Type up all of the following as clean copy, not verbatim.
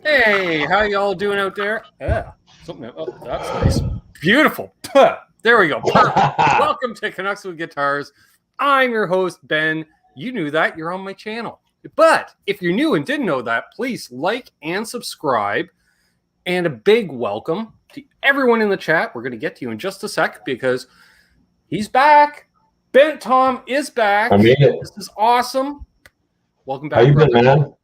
Hey, how y'all doing out there? Yeah, something. Oh, that's nice. Beautiful. Puh. There we go. Perfect. Welcome to Canucks with Guitars. I'm your host, Ben. You knew that. You're on my channel. But if you're new and didn't know that, please like and subscribe. And a big welcome to everyone in the chat. We're going to get to you in just a sec because he's back. Ben Tom is back. I made it. This is awesome. Welcome back. How you been, man?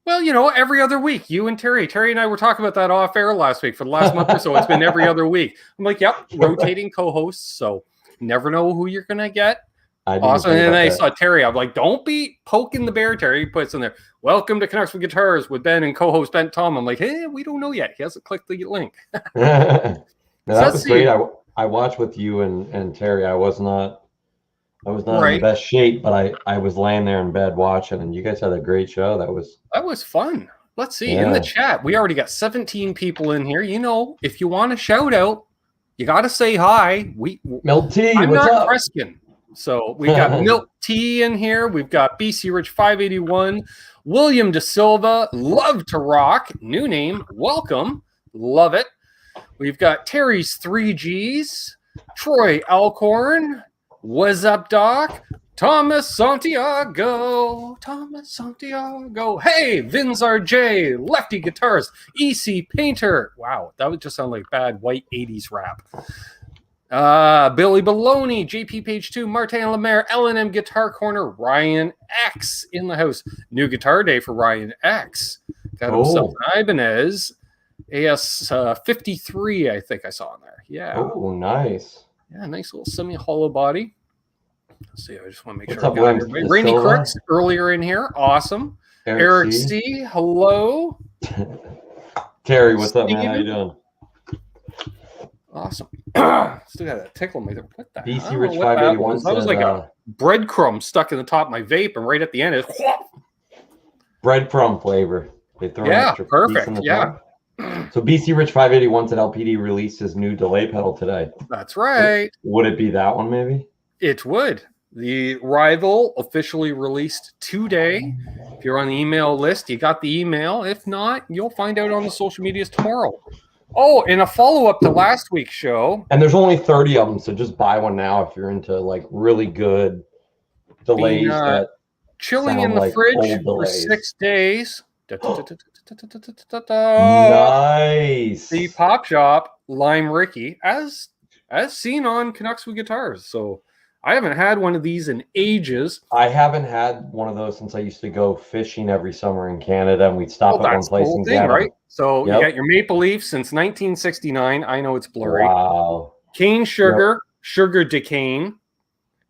Well, you know, every other week, you and Terry. Terry and I were talking about that off air last week. For the last month or so, it's been every other week. I'm like, yep, rotating co-hosts. So never know who you're going to get. Awesome. And then I saw Terry. I'm like, don't be poking the bear, Terry. He puts in there, welcome to Canucks with Guitars with Ben and co-host Ben Tom. I'm like, hey, we don't know yet. He hasn't clicked the link. No, that was great. I watched with you and Terry. I was not in the best shape, but I was laying there in bed watching, and you guys had a great show. That was fun. Let's see. In the chat, we already got 17 people in here. You know, if you want a shout out, you got to say hi. Milk Tea, I'm what's not up? Kreskin. So we've got Milk Tea in here. We've got BC Rich 581, William De Silva, Love to Rock, new name, welcome, love it. We've got Terry's 3Gs, Troy Alcorn, what's up, Doc? Thomas Santiago. Hey, Vince RJ, Lefty Guitars, EC Painter. Wow, that would just sound like bad white 80s rap. Billy Baloney, JP Page 2, Martin Lemaire, L&M Guitar Corner, Ryan X in the house. New guitar day for Ryan X. Got himself an Ibanez AS 53, I think I saw in there. Yeah. Oh, nice. Yeah, nice little semi-hollow body. Let's see, I just want to make What's sure. Up, I got it. Rainy Crooks earlier in here. Awesome. Eric C. Hello. Terry, what's up, man? How you doing? Awesome. Still got that tickle in my throat. What the BC Rich 581. That was like a breadcrumb stuck in the top of my vape, and right at the end is breadcrumb flavor. They throw an extra perfect. Piece in the top. So BC Rich 581 said LPD released his new delay pedal today. That's right. Would it be that one, maybe? It would. The Rival officially released today. If you're on the email list, you got the email. If not, you'll find out on the social medias tomorrow. Oh, and a follow-up to last week's show. And there's only 30 of them, so just buy one now if you're into like really good delays. That chilling in the fridge for 6 days. Nice. The Pop Shop Lime Ricky, as seen on Canucks with Guitars. So I haven't had one of these in ages. I haven't had one of those since I used to go fishing every summer in Canada, and we'd stop at one place and get right? So you got your Maple Leaf since 1969. I know it's blurry. Wow. Cane sugar, sugar decane,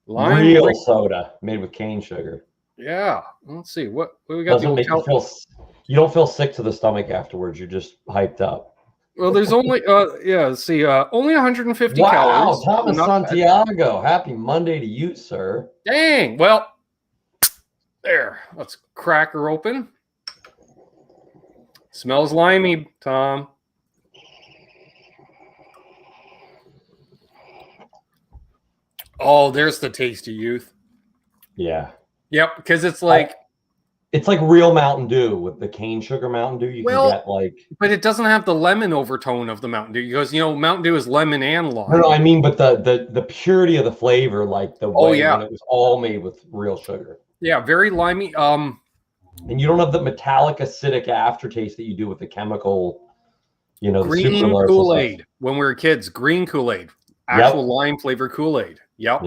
lime real soda made with cane sugar. Yeah. Let's see what we got. Doesn't make you don't feel sick to the stomach afterwards. You're just hyped up. Well, there's only only 150 calories. Wow, Thomas Santiago. Happy Monday to you, sir. Dang. Well, there. Let's crack her open. Smells limey, Tom. Oh, there's the taste of youth. Yeah. Yep, because it's like real Mountain Dew with the cane sugar Mountain Dew. You can get but it doesn't have the lemon overtone of the Mountain Dew because Mountain Dew is lemon and lime. No, I mean, but the purity of the flavor, like the way when it was all made with real sugar. Yeah, very limey. And you don't have the metallic acidic aftertaste that you do with the chemical, green Kool-Aid. When we were kids, green Kool-Aid, actual lime flavor Kool-Aid. Yep.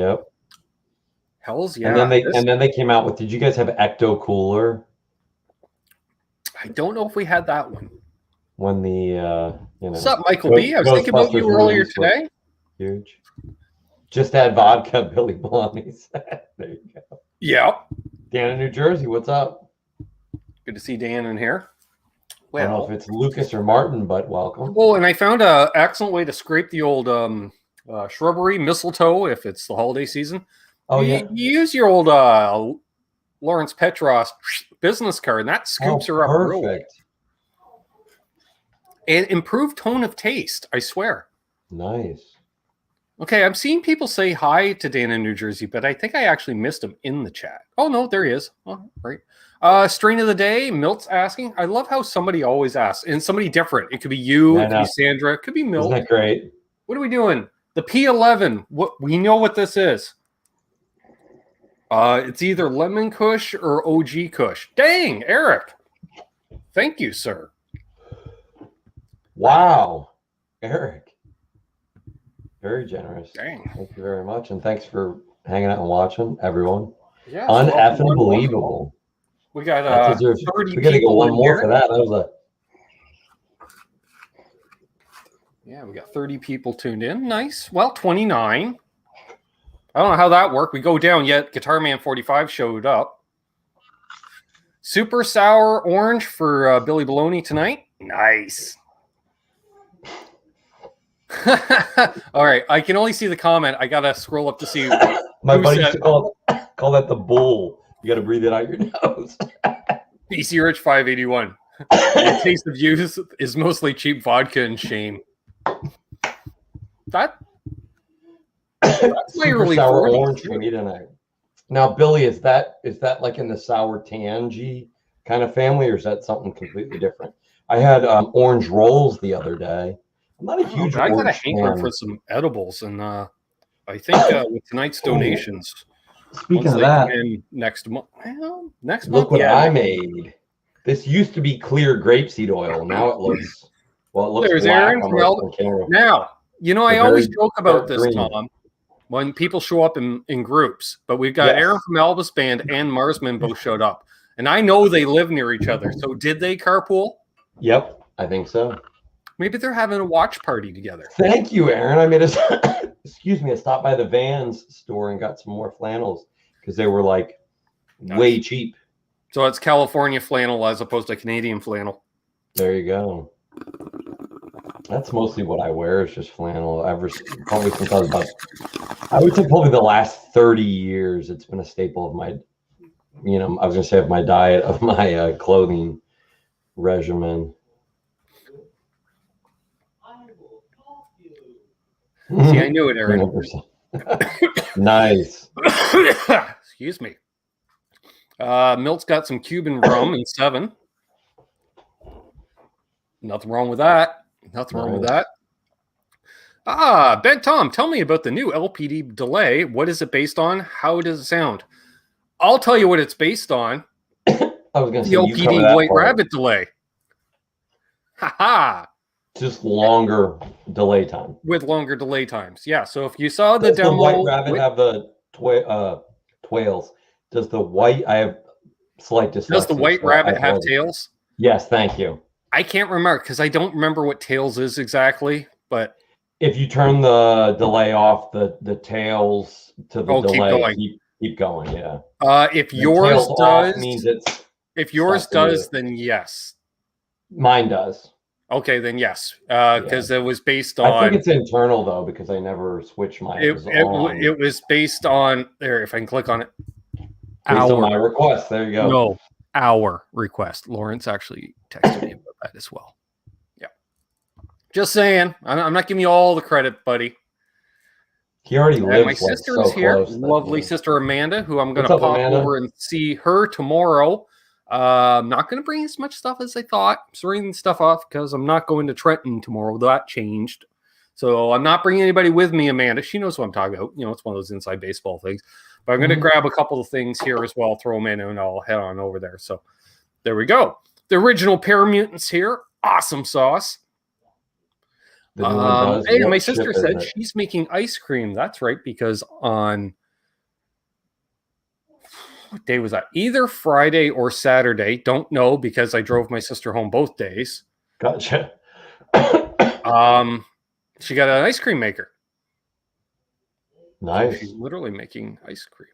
Hells yeah. And then they came out with. Did you guys have Ecto Cooler? I don't know if we had that one. When the What's up, Michael B? I was thinking about you earlier today. Huge. Just add vodka, Billy Baloney said. There you go. Yep. Dan in New Jersey, what's up? Good to see Dan in here. Well, I don't know if it's Lucas or Martin, but welcome. Oh, and I found an excellent way to scrape the old shrubbery mistletoe if it's the holiday season. Oh, you use your old Lawrence Petros business card, and that scoops her up real well. And improved tone of taste, I swear. Nice. Okay, I'm seeing people say hi to Dana in New Jersey, but I think I actually missed him in the chat. Oh, no, there he is. Oh, right. Strain of the day, Milt's asking. I love how somebody always asks, and somebody different. It could be you, it could be Sandra, it could be Milt. Isn't that great? What are we doing? The P11. What we know what this is. It's either Lemon Kush or OG Kush. Dang, Eric. Thank you, sir. Wow, Eric. Very generous. Dang. Thank you very much. And thanks for hanging out and watching, everyone. Yeah. Uneffing believable. We got 30 we got to go one more here. for that. That was Yeah, we got 30 people tuned in. Nice. Well, 29. I don't know how that worked. We go down yet. Guitar Man 45 showed up. Super sour orange for Billy Baloney tonight. Nice. All right, I can only see the comment. I gotta scroll up to see. My buddy used to call that the bull. You gotta breathe it out your nose. BC Rich 581. The taste of youth is mostly cheap vodka and shame. That's my early sour 40s. orange for me tonight. Now, Billy, is that like in the sour tangy kind of family, or is that something completely different? I had orange rolls the other day. I'm not a huge. I got a hankering for some edibles, and I think with tonight's donations. Speaking of that, next month. Well, next look month. What I made. This used to be clear grapeseed oil. Now it looks There's black. Aaron now, I always joke about this, green. Tom, when people show up in groups. But we've got Aaron from Elvis Band and Marsman both showed up, and I know they live near each other. So did they carpool? Yep, I think so. Maybe they're having a watch party together. Thank you, Aaron. I made a I stopped by the Vans store and got some more flannels because they were like way cheap. So it's California flannel as opposed to Canadian flannel. There you go. That's mostly what I wear is just flannel. Probably since I would say probably the last 30 years, it's been a staple of my, I was gonna say of my diet, of my clothing regimen. See, I knew it, Aaron. Nice. Excuse me. Milt's got some Cuban rum in 7. Nothing wrong with that. Nothing wrong with that. Ben Tom, tell me about the new LPD delay. What is it based on? How does it sound? I'll tell you what it's based on. I was going to say the LPD White Rabbit delay. Ha ha. Just longer delay time. With longer delay times. Yeah. So if you saw the demo. Does the White Rabbit have the tails? Does the white, I have slight dyslexia. Does the White Rabbit have tails? Yes, thank you. I can't remember because I don't remember what tails is exactly, but. If you turn the delay off, the tails to the delay keep going, yeah. If yours does, means if yours does, then yes. Mine does. Okay, then yes, because it was based on. I think it's internal though because I never switched mine. It was based on there. If I can click on it, based on my request. There you go. No, our request. Lawrence actually texted me about that as well. Yeah, just saying. I'm not giving you all the credit, buddy. He already lives. My sister is here. Lovely sister Amanda, who I'm going to pop over and see her tomorrow. I'm not going to bring as much stuff as I thought. I'm bringing stuff off because I'm not going to Trenton tomorrow. That changed. So I'm not bringing anybody with me, Amanda. She knows what I'm talking about. It's one of those inside baseball things. But I'm going to grab a couple of things here as well, throw them in, and I'll head on over there. So there we go. The original Paramutants here. Awesome sauce. Hey, my sister said she's making ice cream. That's right, because on... What day was that? Either Friday or Saturday. Don't know because I drove my sister home both days. Gotcha. She got an ice cream maker. Nice. So she's literally making ice cream.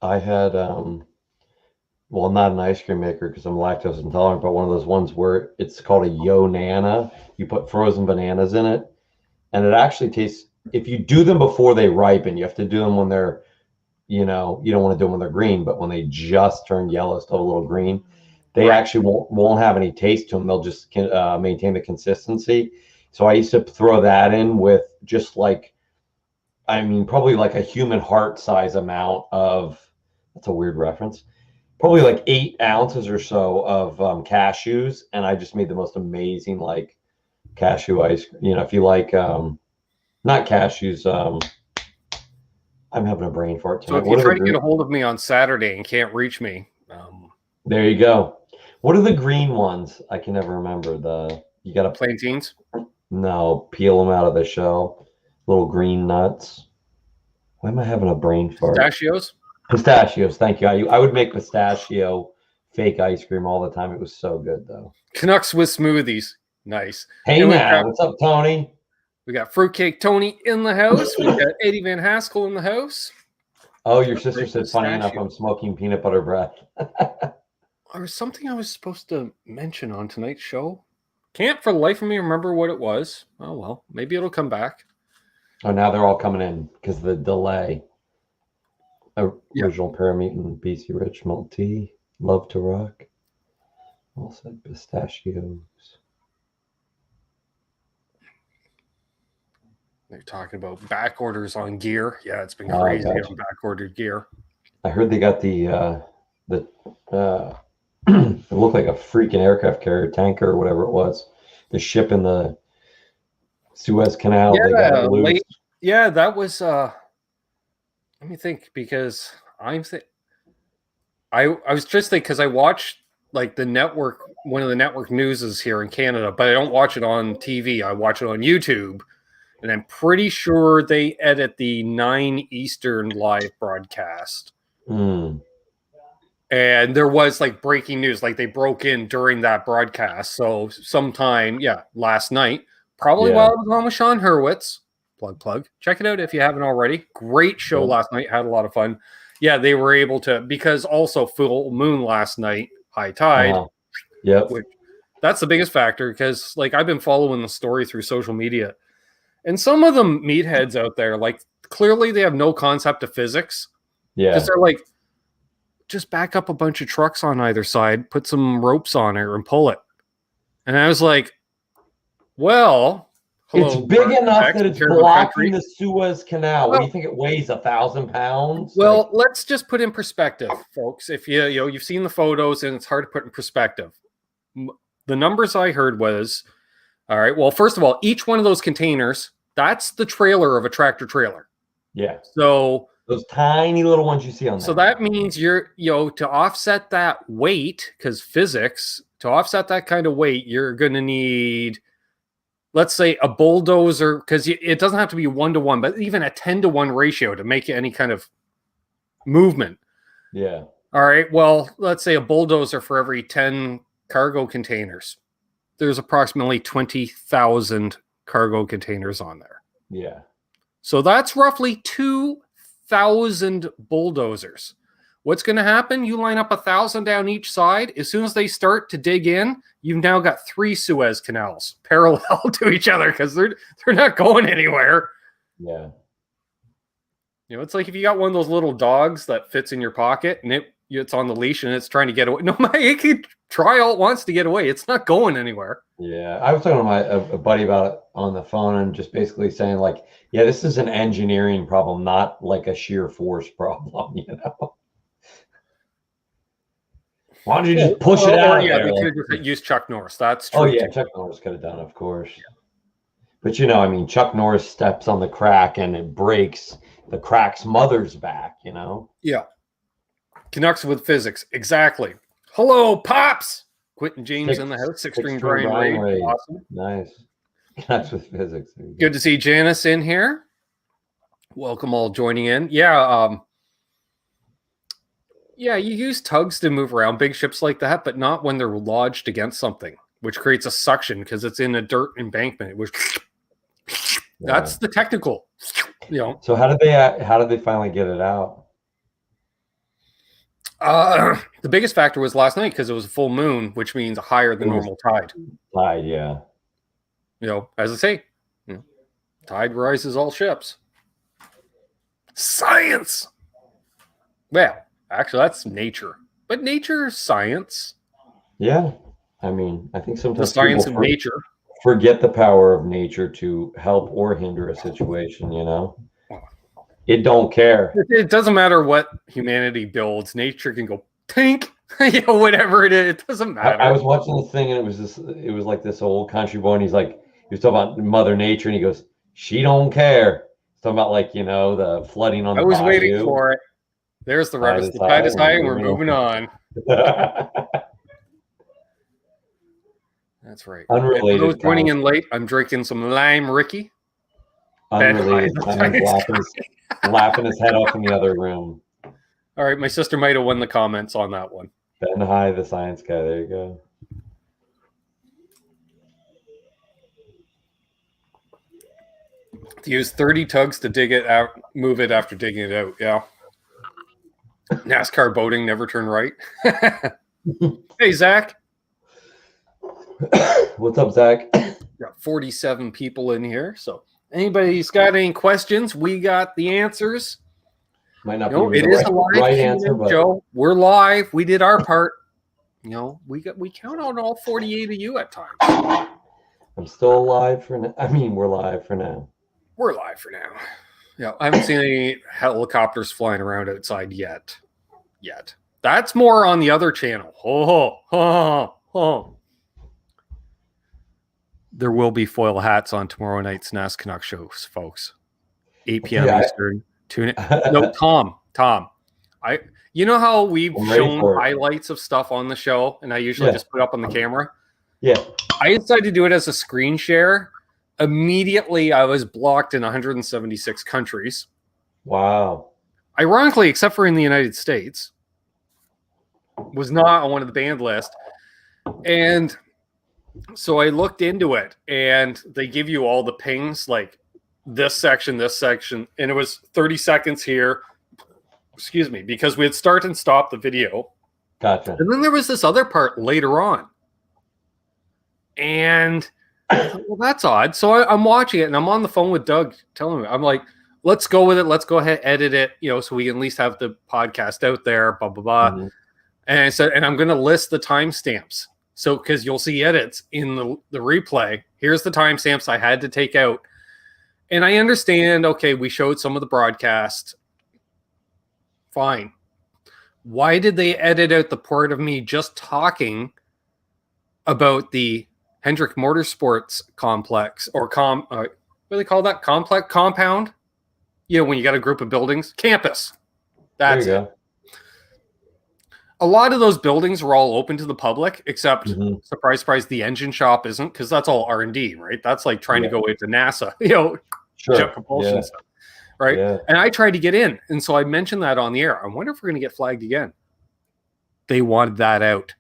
I had, well, not an ice cream maker because I'm lactose intolerant, but one of those ones where it's called a Yo Nana. You put frozen bananas in it, and it actually tastes. If you do them before they ripen, you have to do them when they're. You don't want to do them when they're green, but when they just turn yellow, still a little green, they actually won't have any taste to them. They'll just maintain the consistency. So I used to throw that in with just like I mean, probably like a human heart size amount of, that's a weird reference, probably like 8 ounces or so of cashews. And I just made the most amazing like cashew ice cream. You know, if you like, not cashews, I'm having a brain fart tonight. So if you try to get a hold of me on Saturday and can't reach me, there you go. What are the green ones? I can never remember. You got to plantains. No, peel them out of the shell. Little green nuts. Why am I having a brain fart? Pistachios. Pistachios. Thank you. I would make pistachio fake ice cream all the time. It was so good though. Canucks with smoothies. Nice. Hey now, what's up, Tony? We got Fruitcake Tony in the house. We got Eddie Van Haskell in the house. Oh, your sister said, funny enough, I'm smoking peanut butter breath. There was something I was supposed to mention on tonight's show. Can't for the life of me remember what it was. Oh, well, maybe it'll come back. Oh, now they're all coming in because of the delay. Original Parameat, BC Rich, Malt Tea, Love to Rock. All said pistachios. They're talking about back orders on gear. Yeah, it's been crazy on back ordered gear. I heard they got the it looked like a freaking aircraft carrier tanker or whatever it was. The ship in the Suez Canal. Yeah, they got loose. Yeah, that was. Let me think, because I was just thinking, because I watched like the network, one of the network newses here in Canada, but I don't watch it on TV. I watch it on YouTube. And I'm pretty sure they edit the 9 Eastern live broadcast. Mm. And there was like breaking news, like they broke in during that broadcast. So sometime, last night, probably while I was on with Sean Hurwitz, plug. Check it out if you haven't already. Great show last night. Had a lot of fun. Yeah, they were able to, because also full moon last night, high tide. Yep. That's the biggest factor, because like I've been following the story through social media. And some of them meatheads out there, like clearly they have no concept of physics. Yeah. Because they're like, just back up a bunch of trucks on either side, put some ropes on it and pull it. And I was like, well, it's big enough that it's blocking the Suez Canal. What do you think it weighs? 1,000 pounds? Well, let's just put in perspective, folks. If you've seen the photos and it's hard to put in perspective. The numbers I heard was, all right, well, first of all, each one of those containers, that's the trailer of a tractor trailer. Yeah. So those tiny little ones you see on there. So that means to offset that weight, because physics, to offset that kind of weight, you're going to need, let's say, a bulldozer, because it doesn't have to be 1-to-1, but even a 10-to-1 ratio to make any kind of movement. Yeah. All right. Well, let's say a bulldozer for every 10 cargo containers. There's approximately 20,000 cargo containers on there. Yeah. So that's roughly 2,000 bulldozers. What's going to happen? You line up 1,000 down each side. As soon as they start to dig in, you've now got 3 Suez canals parallel to each other, because they're not going anywhere. Yeah. It's like if you got one of those little dogs that fits in your pocket and it's on the leash and it's trying to get away. No, it can try all it wants to get away. It's not going anywhere. Yeah. I was talking to a buddy about it on the phone and just basically saying like, yeah, this is an engineering problem, not like a sheer force problem, Why don't you just push it out? Yeah, we could have used Chuck Norris. That's true. Oh, yeah, Chuck Norris could have done it, of course. Yeah. But, I mean, Chuck Norris steps on the crack and it breaks the crack's mother's back, Yeah. Canucks with physics. Exactly. Hello, Pops. Quentin James in the house. Six-string Brian Ray. Awesome. Nice. Canucks with physics. Good to see Janice in here. Welcome all joining in. Yeah. You use tugs to move around big ships like that, but not when they're lodged against something, which creates a suction because it's in a dirt embankment. That's the technical. So how did they finally get it out? The biggest factor was last night because it was a full moon, which means a higher than normal tide. Tide, yeah. As I say, tide rises all ships. Science. Well, actually, that's nature, but nature is science. Yeah, I mean, I think sometimes the science of nature. Forget the power of nature to help or hinder a situation. It don't care. It doesn't matter what humanity builds. Nature can go tink, whatever it is. It doesn't matter. I was watching this thing, and it was like this old country boy, and he was talking about Mother Nature, and he goes, "She don't care." He's talking about the flooding on the bayou. I was waiting for it. There's the reference. The tide is high, and we're moving on. That's right. Unrelated. For those joining in late, I'm drinking some Lime Ricky. Unrelated. Laughing his head off in the other room. All right, my sister might have won the comments on that one. Ben High, the science guy. There you go. To use 30 tugs to dig it out, move it after digging it out. Yeah. NASCAR boating never turn right. Hey, Zach. What's up, Zach? Got 47 people in here. So anybody's got any questions, we got the answers. Might not be it is a live answer, but Joe. We're live. We did our part. We count on all 48 of you at times. I'm still alive for now. I mean, we're live for now. We're live for now. Yeah, I haven't seen any helicopters flying around outside yet. That's more on the other channel. There will be foil hats on tomorrow night's NAS Canucks shows, folks. 8 p.m. Eastern. Tune in. No, Tom. You know how we've shown highlights of stuff on the show, and I usually just put up on the camera? Yeah. I decided to do it as a screen share. Immediately, I was blocked in 176 countries. Wow. Ironically, except for in the United States, was not on one of the banned list. And so I looked into it, and they give you all the pings, like this section, and it was 30 seconds here. Excuse me, because we had start and stop the video. Gotcha. And then there was this other part later on. And well, that's odd. So I'm watching it, and I'm on the phone with Doug telling me, I'm like, let's go with it. Let's go ahead, edit it, so we can at least have the podcast out there, blah, blah, blah. Mm-hmm. And I said, and I'm going to list the timestamps. So, because you'll see edits in the replay. Here's the timestamps I had to take out. And I understand, okay, we showed some of the broadcast. Fine. Why did they edit out the part of me just talking about the Hendrick Motorsports complex or what do they call that? Compound? When you got a group of buildings. Campus. That's it. Go. A lot of those buildings were all open to the public, except, surprise, surprise, the engine shop isn't, because that's all R&D, right? That's like trying to go into NASA, jet propulsion stuff, right? Yeah. And I tried to get in, and so I mentioned that on the air. I wonder if we're going to get flagged again. They wanted that out.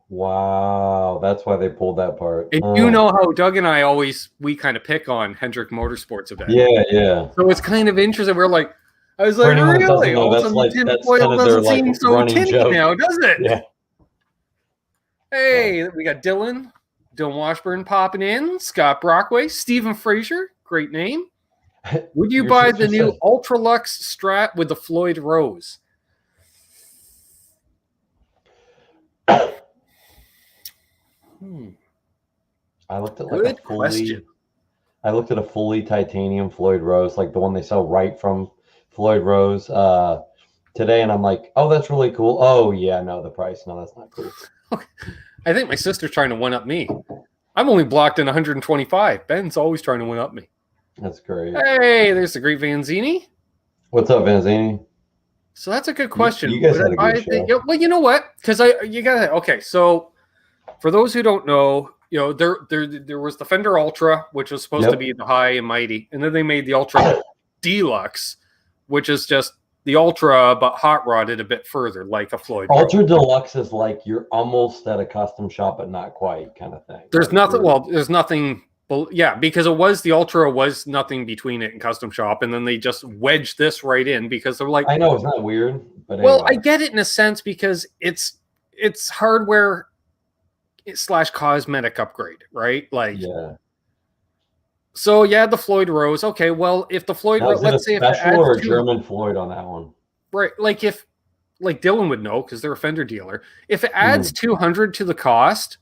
Wow, that's why they pulled that part. And you know how Doug and I we kind of pick on Hendrick Motorsports event. Yeah. So it's kind of interesting. We're like, I was like, really? That's foil doesn't seem so tinny now, does it? Yeah. Hey, we got Dylan Washburn popping in, Scott Brockway, Stephen Fraser, great name. Would you buy the new Ultralux Strat with the Floyd Rose? I looked at a fully titanium Floyd Rose, like the one they sell right from Floyd Rose today, and I'm like, oh, that's really cool. Oh yeah, no, the price, no, that's not cool. I think my sister's trying to one up me. I'm only blocked in 125. Ben's always trying to one up me. That's great. Hey, there's the great Vanzini. What's up, Vanzini? So that's a good question. You guys had a good show. Well, you know what? Because okay. So for those who don't know, there was the Fender Ultra, which was supposed to be the high and mighty, and then they made the Ultra Deluxe, which is just the Ultra but hot rodded a bit further, like a Floyd. Ultra Deluxe is like you're almost at a custom shop, but not quite, kind of thing. There's nothing. Well, there's nothing. Yeah, because the Ultra was nothing between it and custom shop, and then they just wedged this right in because they're like, I know it's not weird, but well, anyway. I get it in a sense because it's hardware / cosmetic upgrade, right? Like, yeah. So the Floyd Rose. Okay, well, if the Floyd Rose, let's say if it adds or a German Floyd on that one, right? Like Dylan would know because they're a Fender dealer. If it adds 200 to the cost,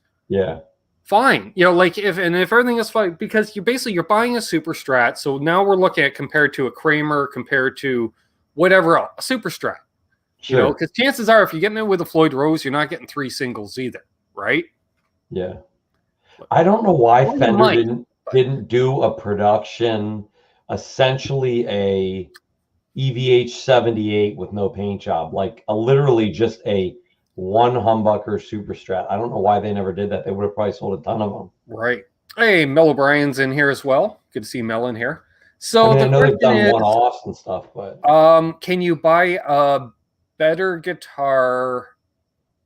fine. You know, like if everything is fine, because you're buying a Super Strat. So now we're looking at compared to a Kramer, compared to whatever else, a Super Strat. Sure. You know, because chances are, if you're getting it with a Floyd Rose, you're not getting 3 singles either, right? Yeah. I don't know why Fender didn't do a production, essentially a EVH 78 with no paint job, like literally just a one humbucker Super Strat. I don't know why they never did that. They would have probably sold a ton of them. Right. Hey, Mel O'Brien's in here as well. Good to see Mel in here. So I know they've done one-offs and stuff, but can you buy a better guitar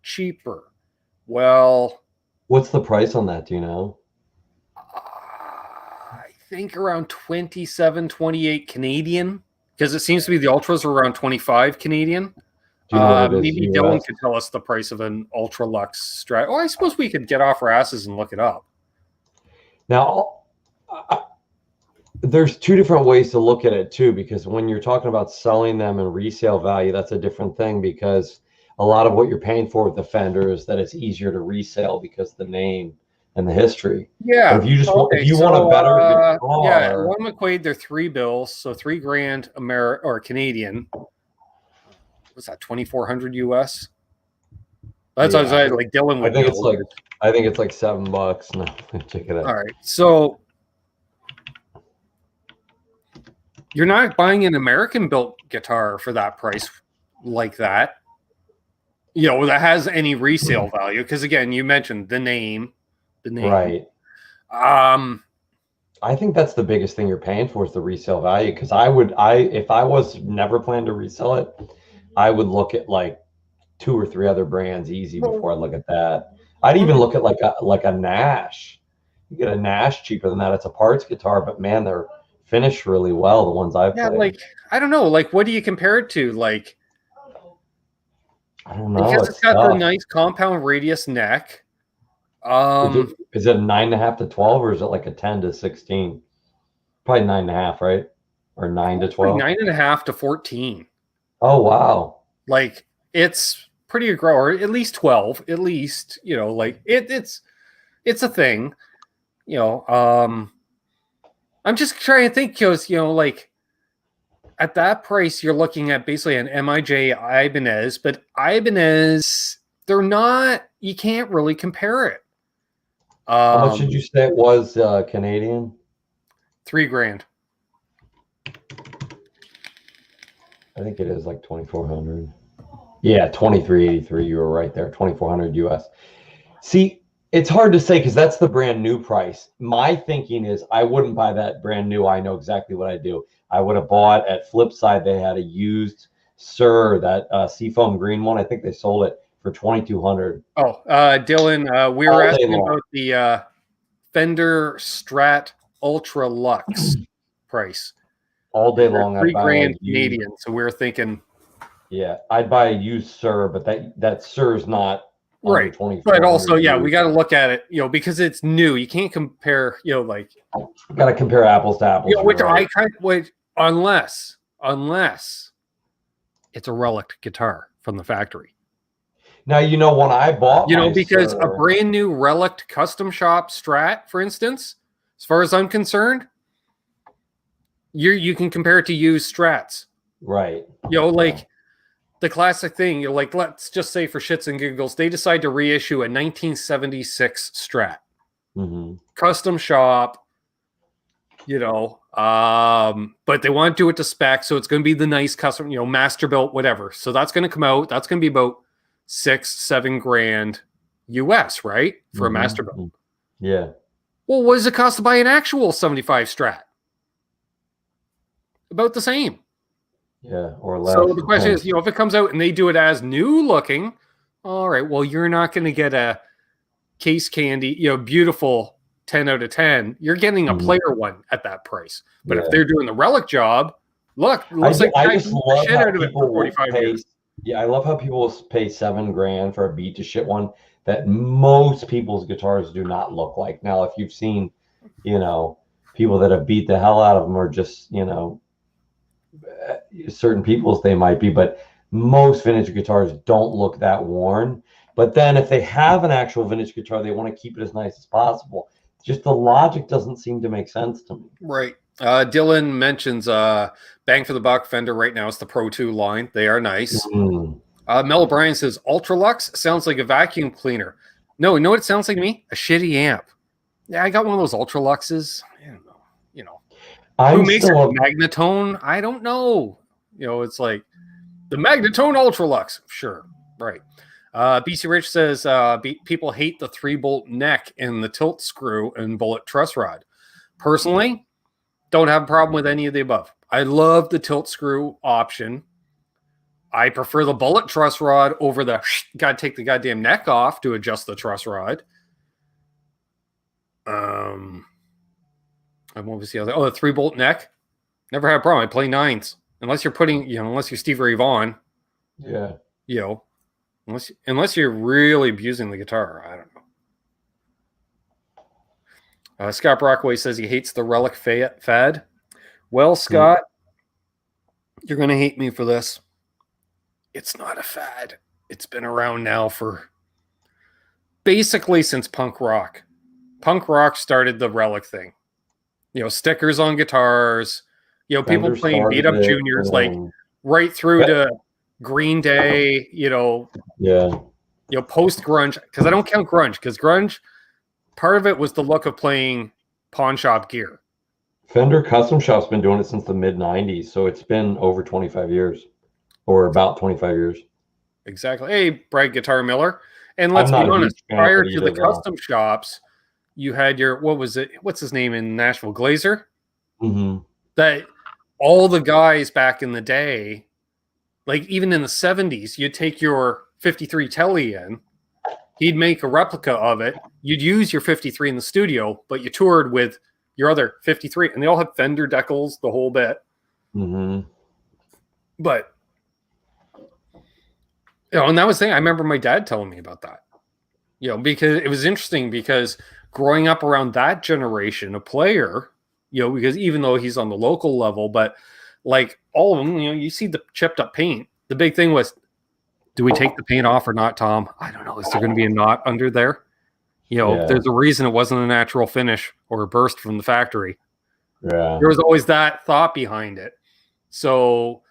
cheaper? Well, what's the price on that? Do you know? I think around 27, 28 Canadian, because it seems to be the Ultras are around 25 Canadian. Do you know what it is, maybe Dylan could tell us the price of an Ultra Lux Strat. Oh, I suppose we could get off our asses and look it up. Now, there's 2 different ways to look at it too, because when you're talking about selling them and resale value, that's a different thing, because a lot of what you're paying for with the Fender is that it's easier to resell because the name and the history. Yeah. But if you just want a better guitar, yeah, one McQuaid, they're $3 so $3,000 or Canadian. What's that? 2,400 US. That's what I was like. Dylan would. I think it's like $7. No, check it out. All right, so you're not buying an American-built guitar for that price like that. You know, that has any resale value, because again, you mentioned the name. Right. I think that's the biggest thing you're paying for is the resale value. Because if I was never planning to resell it, I would look at like 2 or 3 other brands easy before I look at that. I'd even look at like a Nash. You get a Nash cheaper than that. It's a parts guitar, but man, they're finished really well. The ones I've played. Like I don't know. Like, what do you compare it to? Like, I don't know. Because it's got the nice compound radius neck. Is it a 9.5 to 12, or is it like a 10 to 16? Probably 9.5, right? Or 9 to 12? 9.5 to 14. Oh wow! Like it's pretty or at least 12. At least, you know, like it's a thing. You know, I'm just trying to think, because, you know, like at that price, you're looking at basically an MIJ Ibanez, but Ibanez, they're not. You can't really compare it. How much did you say it was Canadian? $3,000. I think it is like 2,400. Yeah, 2,383. You were right there. 2,400 US. See, it's hard to say because that's the brand new price. My thinking is I wouldn't buy that brand new. I know exactly what I do. I would have bought at Flipside. They had a used Sir, that Seafoam green one. I think they sold it for 2,200. Oh, Dylan, we were asking about the Fender Strat Ultra Lux price. All day long. $3,000 Canadian. So we were thinking. Yeah, I'd buy a used Sir, but that Sir's not right. But also, yeah, we got to look at it, you know, because it's new. You can't compare, you know, like. Got to compare apples to apples. You know, unless it's a relic guitar from the factory. Now, you know, when I bought, you know, because a brand new relic custom shop Strat, for instance, as far as I'm concerned, you can compare it to used Strats. Right. You know, like the classic thing, you're like, let's just say for shits and giggles, they decide to reissue a 1976 Strat. Mm-hmm. Custom shop, you know, but they want to do it to spec, so it's going to be the nice custom, you know, master built, whatever. So that's going to come out. That's going to be about $6-7 US, right, for a master built. Yeah. Well, what does it cost to buy an actual 75 Strat? About the same. Yeah, or less. So the question is, you know, if it comes out and they do it as new looking, all right, well, you're not going to get a case candy, you know, beautiful 10 out of 10. You're getting a player one at that price. But if they're doing the relic job, look, it looks like I just love shit how out of it for 45 years. Yeah, I love how people will pay $7,000 for a beat to shit one that most people's guitars do not look like. Now, if you've seen, you know, people that have beat the hell out of them, or just, you know, certain people's they might be, but most vintage guitars don't look that worn. But then if they have an actual vintage guitar, they want to keep it as nice as possible. Just the logic doesn't seem to make sense to me. Right. Dylan mentions bang for the buck Fender right now is the Pro 2 line. They are nice. Mel O'Brien says Ultralux sounds like a vacuum cleaner. No, you know what it sounds like to me? A shitty amp. Yeah, I got one of those Ultraluxes. I don't know. You know, who makes it? Magnatone? I don't know. You know, it's like the Magnatone Ultralux. Sure, right. BC Rich says people hate the 3-bolt neck and the tilt screw and bullet truss rod. Personally, don't have a problem with any of the above. I love the tilt screw option. I prefer the bullet truss rod over the gotta take the goddamn neck off to adjust the truss rod. I'm obviously the 3-bolt neck. Never had a problem. I play 9s. Unless you're putting, unless you're Steve Ray Vaughan. Yeah. Unless you're really abusing the guitar. I don't know. Scott Brockway says he hates the Relic fad. Well, Scott, you're going to hate me for this. It's not a fad. It's been around now for basically since punk rock. Punk rock started the Relic thing. Stickers on guitars. People playing beat up juniors like right through to Green Day. Post grunge, because I don't count grunge, because grunge, part of it was the look of playing pawn shop gear. Fender Custom Shop's been doing it since the mid 90s, so it's been over 25 years. Or about 25 years. Exactly. Hey, Brad Guitar Miller. And let's be honest, prior to the custom shops, you had your, what's his name in Nashville? Glazer? Mm-hmm. That all the guys back in the day, like even in the 70s, you'd take your 53 Telly in, he'd make a replica of it, you'd use your 53 in the studio, but you toured with your other 53, and they all had Fender Decals, the whole bit. Mm-hmm. But and that was the thing. I remember my dad telling me about that. Because it was interesting because growing up around that generation, a player, because even though he's on the local level, but like all of them, you see the chipped up paint. The big thing was, do we take the paint off or not, Tom? I don't know. Is there going to be a knot under there? There's a reason it wasn't a natural finish or a burst from the factory. Yeah. There was always that thought behind it. So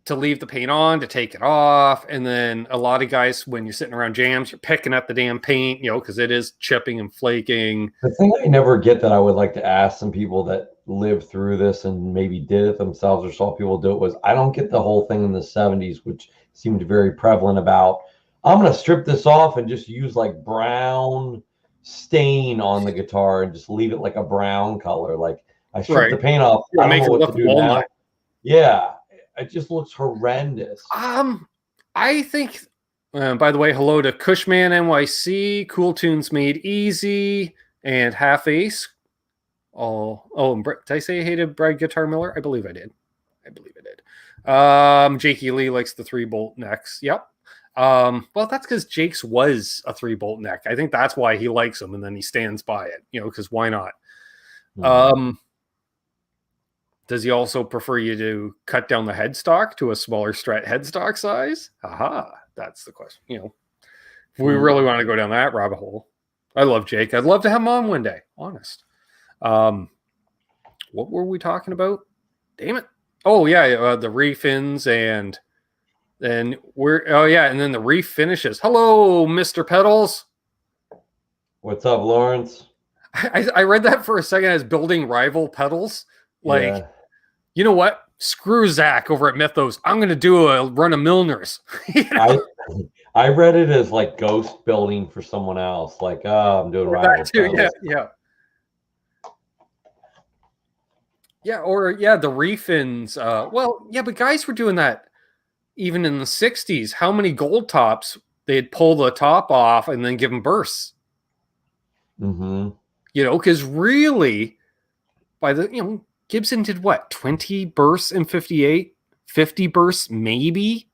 to leave the paint on, to take it off. And then a lot of guys, when you're sitting around jams, you're picking at the damn paint, because it is chipping and flaking. The thing I never get that I would like to ask some people that lived through this and maybe did it themselves or saw people do it was, I don't get the whole thing in the 70s, which seemed very prevalent about, I'm going to strip this off and just use like brown stain on the guitar and just leave it like a brown color. Like I stripped the paint off. I don't know what to do now. Yeah. It just looks horrendous. I think, by the way, hello to Cushman NYC, Cool Tunes Made Easy, and Half Ace. And did I say I hated Brad Guitar Miller? I believe I did. Jakey Lee likes the 3-bolt necks. Yep. Well, that's because Jake's was a 3-bolt neck. I think that's why he likes them, and then he stands by it, because why not? Mm-hmm. Does he also prefer you to cut down the headstock to a smaller Strat headstock size? Aha, that's the question. If we really want to go down that rabbit hole. I love Jake. I'd love to have him on one day, honest. What were we talking about? Damn it. Oh, yeah, the refins and then and then the reef finishes. Hello, Mr. Pedals. What's up, Lawrence? I read that for a second as building rival pedals. You know what? Screw Zach over at Mythos. I'm going to do a run of Milner's. I read it as like ghost building for someone else. Like, I'm doing rival too. Yeah. The refins. But guys were doing that even in the 60s. How many gold tops they'd pull the top off and then give them bursts? Mm-hmm. Because really, by the Gibson did what? 20 bursts in 58? 50 bursts, maybe?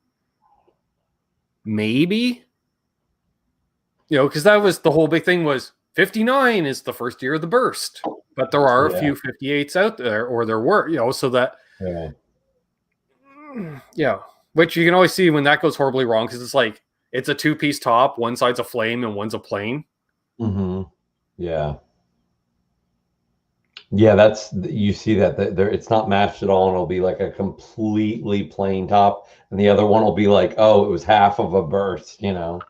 Because that was the whole big thing was 59 is the first year of the burst. But there are a few 58s out there, or there were, so that... Yeah. Which you can always see when that goes horribly wrong, because it's like, it's a 2-piece top. One side's a flame and one's a plain. Yeah. Yeah, you see that there it's not matched at all, and it'll be like a completely plain top, and the other one will be like, oh, it was half of a burst, you know.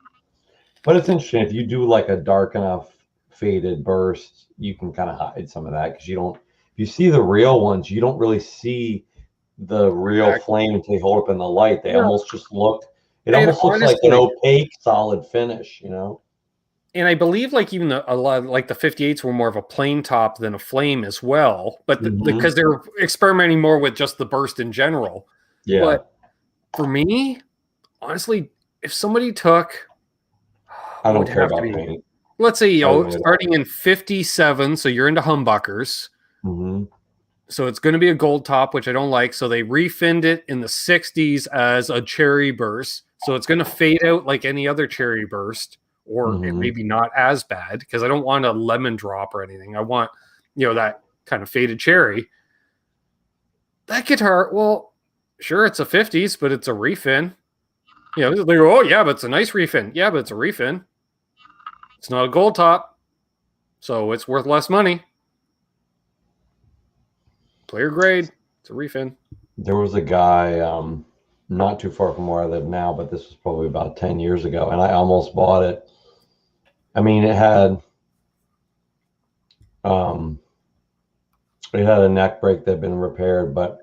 But it's interesting if you do like a dark enough faded burst, you can kind of hide some of that because you don't. If you see the real ones, you don't really see the real flame until you hold up in the light. They almost just look. It almost looks like an opaque solid finish, you know. And I believe like even a lot like the 58s were more of a plain top than a flame as well, but because they're experimenting more with just the burst in general. Yeah. But for me, honestly, if somebody took, I don't care about paint. Let's say, starting in 57, so you're into humbuckers. So it's going to be a gold top, which I don't like. So they refinned it in the 60s as a cherry burst. So it's going to fade out like any other cherry burst. Or it maybe not as bad because I don't want a lemon drop or anything. I want, that kind of faded cherry. That guitar, well, sure, it's a 50s, but it's a refin. They go, oh, yeah, but it's a nice refin. Yeah, but it's a refin. It's not a gold top, so it's worth less money. Player grade, it's a refin. There was a guy not too far from where I live now, but this was probably about 10 years ago, and I almost bought it. I mean, it had a neck brake that had been repaired, but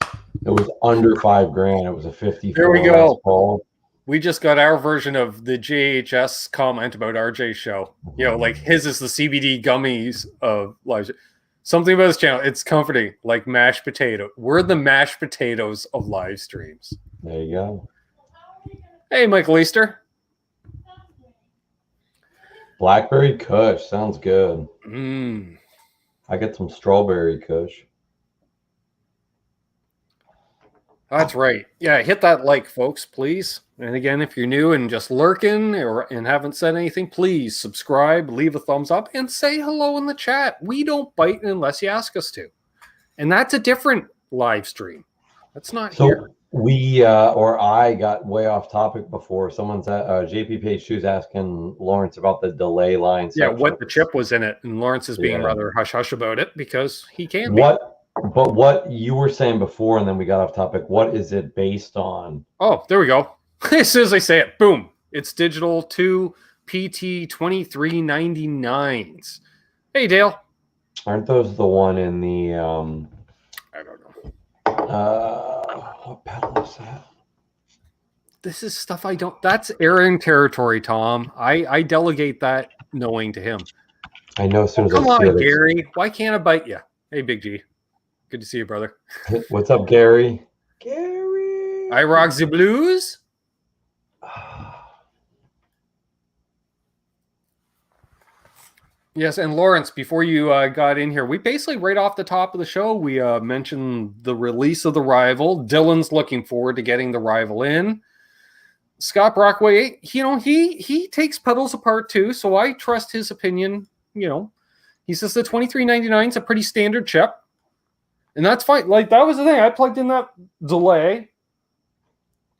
it was under $5,000. It was a 54. There we go. We just got our version of the JHS comment about RJ's show. Like his is the CBD gummies of live. Something about this channel, it's comforting, like mashed potato. We're the mashed potatoes of live streams. There you go. Hey, Michael Easter. Blackberry Kush sounds good. I get some strawberry Kush. That's right. Yeah, hit that like, folks, please. And again, if you're new and just lurking and haven't said anything, please subscribe, leave a thumbs up, and say hello in the chat. We don't bite unless you ask us to. And that's a different live stream. That's not here. I got way off topic before. Someone's at JP Page 2's asking Lawrence about the delay line. Yeah, what the chip was in it, and Lawrence is being rather hush hush about it because he can. But what you were saying before, and then we got off topic. What is it based on? Oh, there we go. As soon as I say it, boom! It's digital 2 PT 2399s. Hey, Dale. Aren't those the one in the? I don't know. What pedal is that? This is stuff I don't. That's Aaron territory, Tom. I delegate that knowing to him. I know as soon as I see it. Come on, Gary. Why can't I bite you? Hey, Big G. Good to see you, brother. What's up, Gary? Gary. I rock the blues. Yes, and Lawrence, before you got in here, we basically right off the top of the show, we mentioned the release of the Rival. Dylan's looking forward to getting the Rival in. Scott Brockway, he takes pedals apart too, so I trust his opinion. He says the 2399 is a pretty standard chip, and that's fine. Like, that was the thing. I plugged in that delay,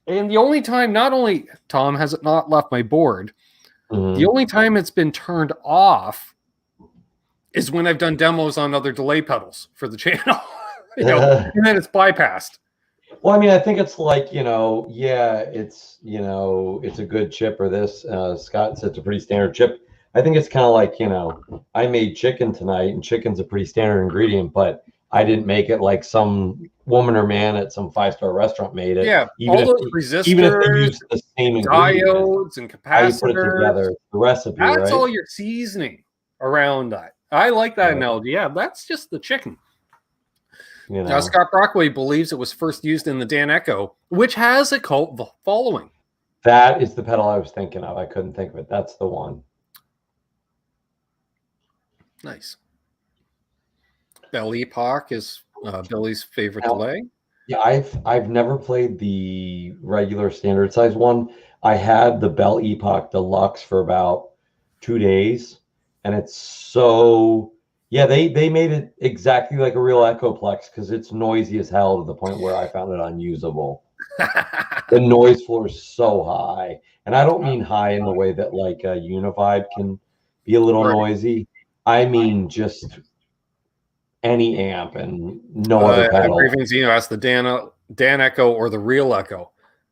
and the only time, not only, Tom, has it not left my board, the only time it's been turned off is when I've done demos on other delay pedals for the channel, and then it's bypassed. Well, I mean, I think it's like, it's a good chip or this. Scott said it's a pretty standard chip. I think it's kind of like, I made chicken tonight, and chicken's a pretty standard ingredient, but I didn't make it like some woman or man at some 5-star restaurant made it. Yeah, even all those resistors, even if they use the same diodes and capacitors. How you put it together, the recipe, that's all your seasoning around that. I like that analogy. Yeah, that's just the chicken. Now, Scott Brockway believes it was first used in the Dan Echo, which has a cult following. That is the pedal I was thinking of. I couldn't think of it. That's the one. Nice. Bell Epoch is Billy's favorite delay. Yeah, I've never played the regular standard size one. I had the Bell Epoch Deluxe for about 2 days, and it's so they made it exactly like a real Echoplex because it's noisy as hell to the point where I found it unusable. The noise floor is so high. And I don't mean high in the way that like a Univibe can be a little noisy. I mean just any amp and no other pedal. Briefing asked the Dan Echo or the Real Echo.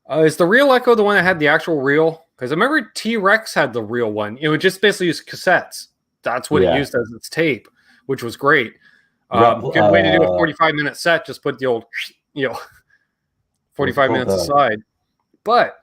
Is the Real Echo the one that had the actual reel? Because I remember T-Rex had the real one. It would just basically use cassettes. That's what it used as its tape, which was great. Good way to do a 45-minute set. Just put the old, 45 minutes aside. But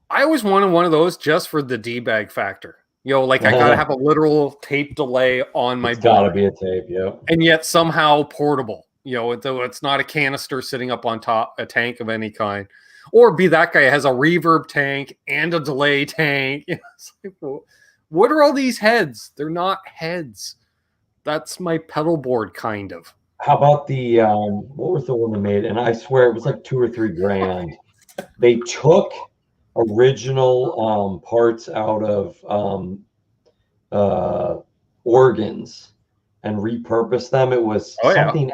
I always wanted one of those just for the D-bag factor. I gotta have a literal tape delay on my board. It's gotta be a tape, and yet somehow portable. Though it's not a canister sitting up on top, a tank of any kind, or be that guy has a reverb tank and a delay tank. It's like, what are all these heads? They're not heads. That's my pedal board, kind of. How about the what was the one they made? And I swear it was like $2 or $3 grand. They took original parts out of organs and repurposed them. It was something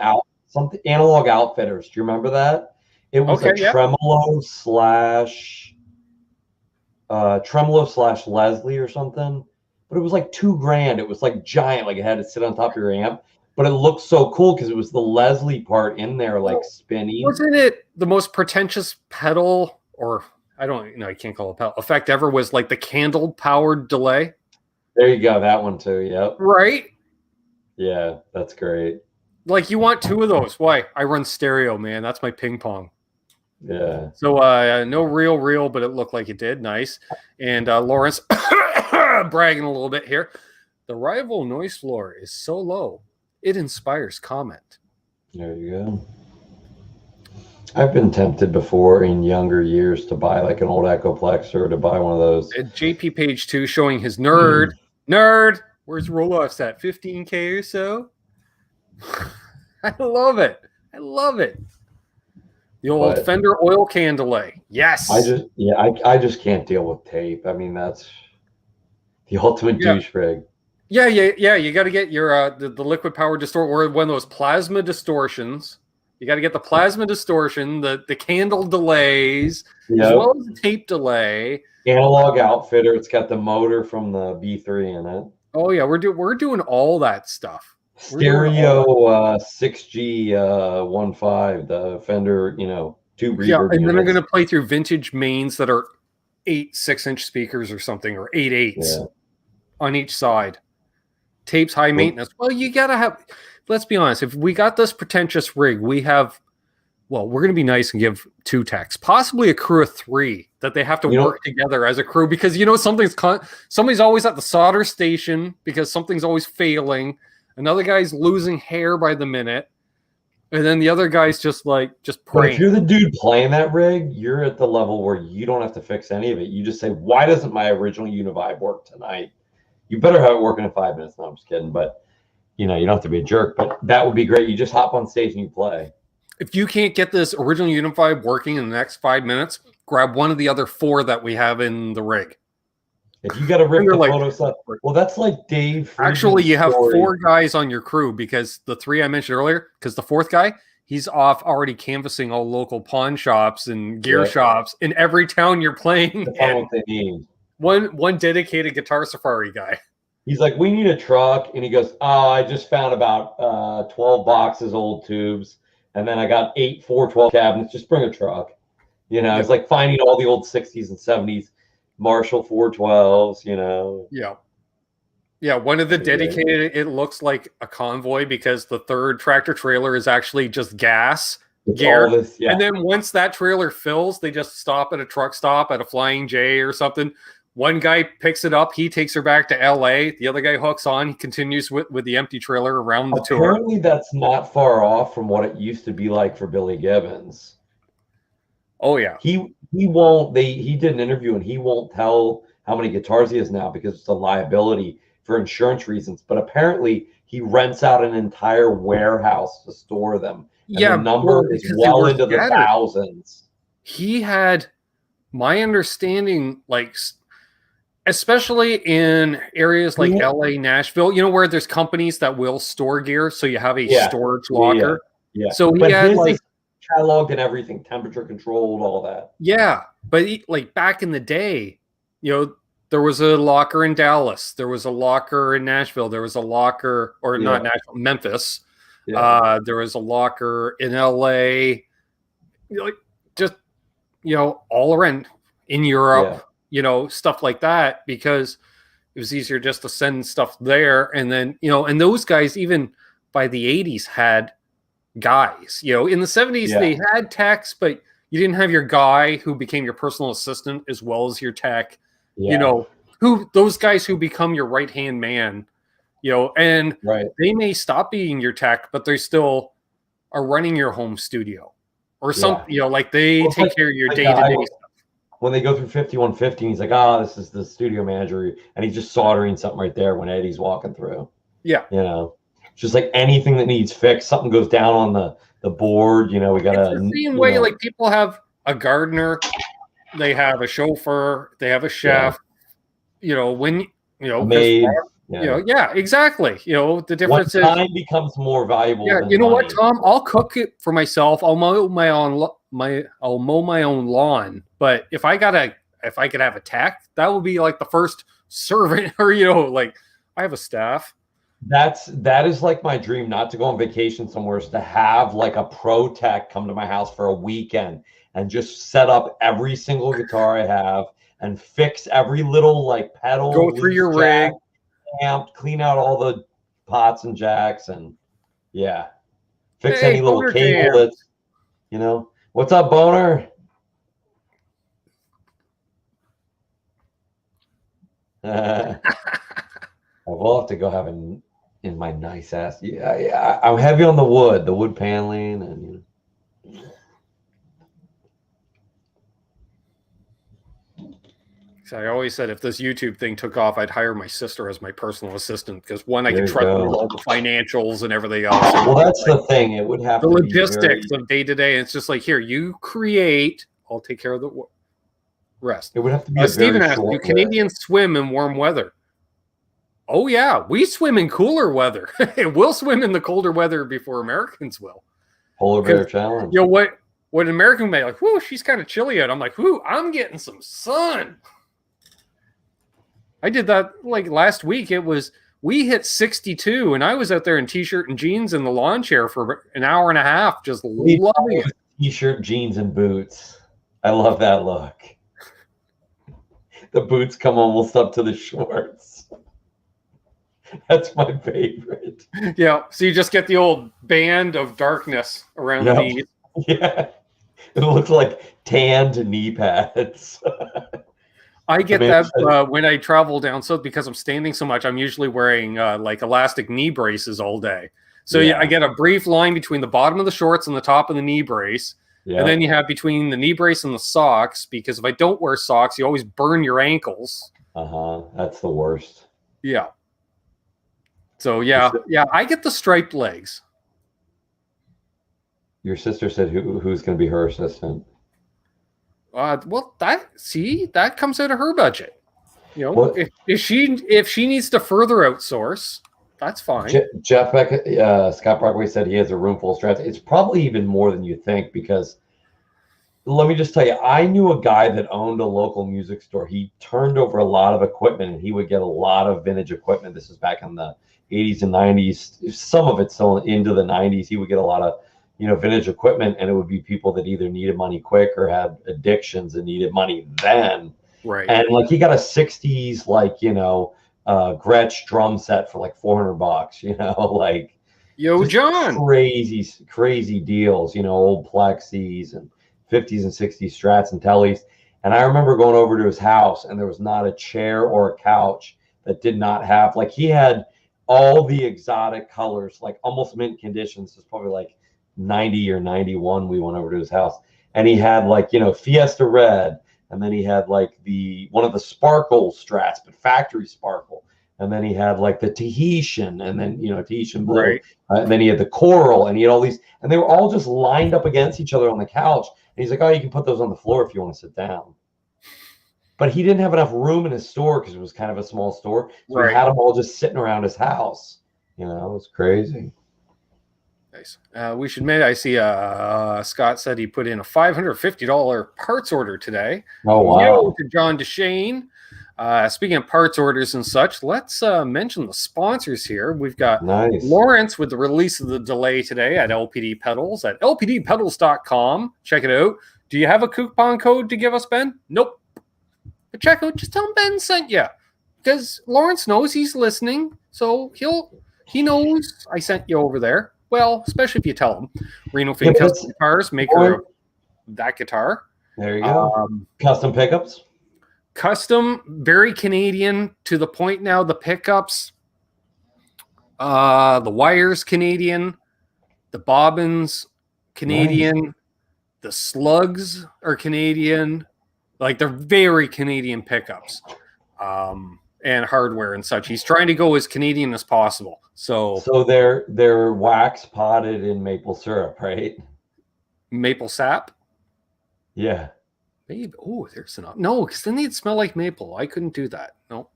Analog Outfitters. Do you remember that? It was a tremolo slash Leslie or something, but it was like $2 grand. It was like giant, like it had to sit on top of your amp, but it looked so cool because it was the Leslie part in there, like spinning. Wasn't it the most pretentious pedal, or I can't call it pedal effect ever, was like the candle powered delay? There you go, that one too. Yep. Right. Yeah, that's great. Like you want two of those? Why? I run stereo, man. That's my ping pong. Yeah. So no real, but it looked like it did. Nice. And Lawrence bragging a little bit here. The rival noise floor is so low, it inspires comment. There you go. I've been tempted before in younger years to buy like an old Echoplex or to buy one of those. JP Page 2 showing his nerd. Where's roll-offs at? 15K or so? I love it. The old Fender oil can delay. Yes. I just can't deal with tape. I mean, that's the ultimate douche rig. Yeah. You got to get your the liquid power distortion, or one of those plasma distortions. You got to get the plasma distortion, the candle delays, as well as the tape delay. Analog Outfitter. It's got the motor from the B3 in it. Oh yeah, we're doing all that stuff. Stereo 6G 1.5, the Fender, 2 reverb. Yeah, and then I'm gonna play through vintage mains that are 8 6-inch speakers or something, or 8 8s on each side. Tapes high maintenance. Well, you gotta have. Let's be honest. If we got this pretentious rig, we have. Well, we're gonna be nice and give 2 techs, possibly a crew of 3 that they have to work together as a crew, because somebody's always at the solder station because something's always failing. Another guy's losing hair by the minute, and then the other guy's just praying. But if you're the dude playing that rig, you're at the level where you don't have to fix any of it. You just say, "Why doesn't my original Univibe work tonight?" You better have it working in 5 minutes. No, I'm just kidding. But you don't have to be a jerk. But that would be great. You just hop on stage and you play. If you can't get this original Univibe working in the next 5 minutes, grab one of the other 4 that we have in the rig. If you got to rip the photo stuff, well, that's like Dave. Actually, you have 4 guys on your crew, because the 3 I mentioned earlier, because the 4th guy, he's off already canvassing all local pawn shops and gear shops in every town you're playing. What they need. One dedicated guitar safari guy. He's like, "We need a truck," and he goes, "Oh, I just found about 12 boxes, old tubes, and then I got 8 412 cabinets. Just bring a truck." It's like finding all the old 60s and 70s. Marshall 412s, Yeah, one of the dedicated, it looks like a convoy because the 3rd tractor trailer is actually just gas gear. And then once that trailer fills, they just stop at a truck stop at a Flying J or something. One guy picks it up, he takes her back to LA. The other guy hooks on, he continues with the empty trailer around the tour. Apparently that's not far off from what it used to be like for Billy Gibbons. Oh yeah. He won't. He did an interview and he won't tell how many guitars he has now because it's a liability for insurance reasons. But apparently he rents out an entire warehouse to store them. And the number is well into the thousands. He had, my understanding, especially in areas like LA, Nashville, where there's companies that will store gear, so you have a storage locker. Yeah. So he had cataloged and everything, temperature controlled, all that. Yeah, but like back in the day, there was a locker in Dallas, there was a locker in Nashville, there was a locker, or not Nashville, Memphis. Yeah. There was a locker in LA, like just all around in Europe, stuff like that, because it was easier just to send stuff there. And then, and those guys, even by the 80s, had guys. In the 70s, they had techs, but you didn't have your guy who became your personal assistant as well as your tech. Who those guys who become your right-hand man, and they may stop being your tech, but they still are running your home studio or something, like they take care of your day-to-day stuff. When they go through 5150, he's like, this is the studio manager, and he's just soldering something right there when Eddie's walking through. Yeah. Just like anything that needs fixed, something goes down on the board, we got to... It's the same way, like people have a gardener, they have a chauffeur, they have a chef, when, a maid. Exactly. The difference is time becomes more valuable. Yeah, you know money. What, Tom? I'll cook it for myself. I'll mow my own lawn. But if I could have a tech, that would be like the first servant, or like I have a staff. That is like my dream, not to go on vacation somewhere, is to have like a pro tech come to my house for a weekend and just set up every single guitar I have and fix every little like pedal, go through your rig, amp, clean out all the pots and jacks, and fix any little cable that's, what's up, Boner? I will have to go have in my nice ass. Yeah. I'm heavy on the wood paneling, and I always said if this YouTube thing took off, I'd hire my sister as my personal assistant, because one, I can trust her with all the financials and everything else. Well, that's the thing. It would have the logistics of day to day. It's just like, here, you create. I'll take care of the rest. It would have to be. Stephen asked, do Canadians swim in warm weather? Oh yeah, we swim in cooler weather. We'll swim in the colder weather before Americans will. Polar bear challenge. What an American may like, whoo, she's kind of chilly out. I'm like, whoo, I'm getting some sun. I did that like last week. We hit 62, and I was out there in t-shirt and jeans in the lawn chair for an hour and a half, just loving it. T-shirt, jeans, and boots. I love that look. The boots come almost up to the shorts. That's my favorite. Yeah, so you just get the old band of darkness around the knees. Yeah, it looks like tanned knee pads. I get that when I travel down south, because I'm standing so much. I'm usually wearing like elastic knee braces all day. So I get a brief line between the bottom of the shorts and the top of the knee brace. Yeah. And then you have between the knee brace and the socks, because if I don't wear socks, you always burn your ankles. That's the worst. Yeah. So I get the striped legs. Your sister said who's going to be her assistant? Well, that comes out of her budget. If she needs to further outsource, that's fine. Jeff Beck, Scott Brockway said he has a room full of Strats. It's probably even more than you think, because let me just tell you, I knew a guy that owned a local music store. He turned over a lot of equipment, and he would get a lot of vintage equipment. This is back in the 80s and 90s. Some of it still into the 90s. He would get a lot of vintage equipment, and it would be people that either needed money quick or had addictions and needed money then. Right. And like he got a 60s Gretsch drum set for like $400, like John, crazy deals, old Plexis and 50s and 60s Strats and Tellys. And I remember going over to his house, and there was not a chair or a couch that did not have, like, he had all the exotic colors, like almost mint conditions. It's probably like 90 or 91 we went over to his house, and he had like Fiesta Red, and then he had like one of the sparkle Strats, but factory sparkle, and then he had like the Tahitian, and then Tahitian blue, right. And then he had the coral, and he had all these, and they were all just lined up against each other on the couch, and he's like, oh, you can put those on the floor if you want to sit down. But he didn't have enough room in his store, because it was kind of a small store, so right. He had them all just sitting around his house. It was crazy. Nice. We should admit, I see Scott said he put in a $550 parts order today. Oh, wow. Yo to John DeShane. Speaking of parts orders and such, let's mention the sponsors here. We've got Lawrence with the release of the delay today at LPD Pedals at lpdpedals.com. Check it out. Do you have a coupon code to give us, Ben? Nope. But check out, just tell him Ben sent you. Because Lawrence knows he's listening, so he knows I sent you over there. Well, especially if you tell him. Reno Fin Custom Guitars, maker of that guitar. There you go. Custom pickups. Custom, very Canadian to the point now. The pickups, the wires Canadian, the bobbins Canadian, the slugs are Canadian. Like, they're very Canadian pickups, and hardware and such. He's trying to go as Canadian as possible. So they're wax potted in maple syrup, right? Maple sap. Yeah. Maybe. Oh, there's enough. No, because then they'd smell like maple. I couldn't do that. No,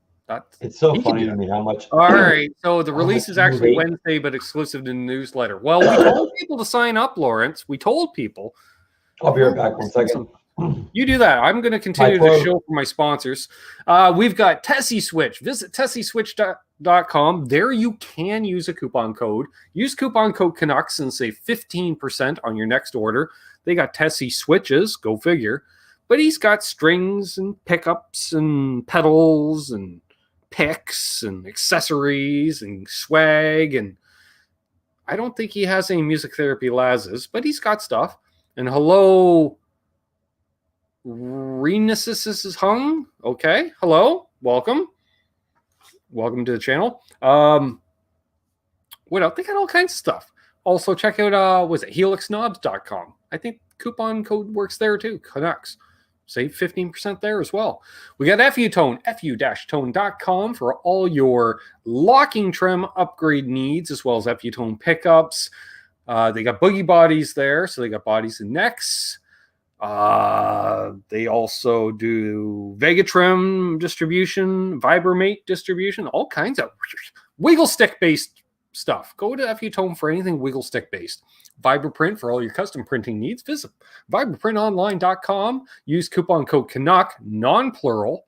it's so funny to me how much. All right. So the release is actually Wednesday, but exclusive to the newsletter. Well, we told people to sign up, Lawrence. We told people. I'll be right back 1 second. You do that. I'm going to continue the show for my sponsors. We've got Tesi Switch. Visit tesiswitch.com. There you can use a coupon code. Use coupon code Canucks and save 15% on your next order. They got Tesi Switches. Go figure. But he's got strings and pickups and pedals and picks and accessories and swag. And I don't think he has any music therapy Lazes, but he's got stuff. And hello, Renesis is hung. Okay. Hello. Welcome. Welcome to the channel. What else? They got all kinds of stuff. Also, check out, helixknobs.com. I think coupon code works there too. Canucks. Save 15% there as well. We got FU-Tone, fu-tone.com for all your locking trim upgrade needs, as well as FU-Tone pickups. They got boogie bodies there, so they got bodies and necks. They also do Vega trim distribution, Vibraprint distribution, all kinds of wiggle stick based stuff. Go to FU-Tone for anything wiggle stick based. Vibraprint for all your custom printing needs. Visit vibraprintonline.com. Use coupon code Canuck, non-plural,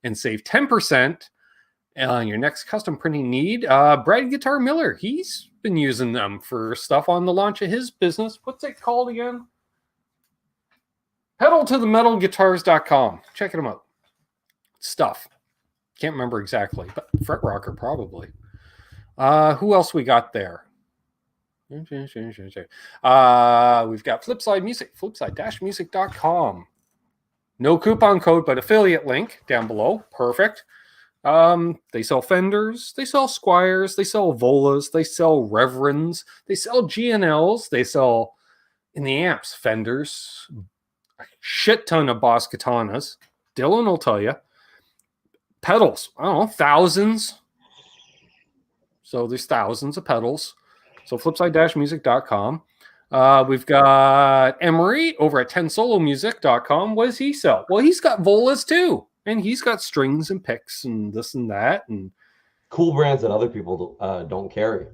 and save 10% on your next custom printing need. Brad Guitar Miller, he's been using them for stuff on the launch of his business. What's it called again? pedaltothemetalguitars.com. Check them out. Stuff. Can't remember exactly, but Fret Rocker probably. Who else we got there? We've got Flipside Music, flipside-music.com. No coupon code, but affiliate link down below. Perfect. They sell Fenders, they sell Squires, they sell Volas, they sell Reverends, they sell GNLs, they sell in the amps, Fenders, a shit ton of Boss Katanas. Dylan will tell you. Pedals, I don't know, thousands. So there's thousands of pedals. So flipside-music.com. We've got Emery over at 10solomusic.com. What does he sell? Well, he's got Volas too. And he's got strings and picks and this and that. And cool brands that other people don't carry.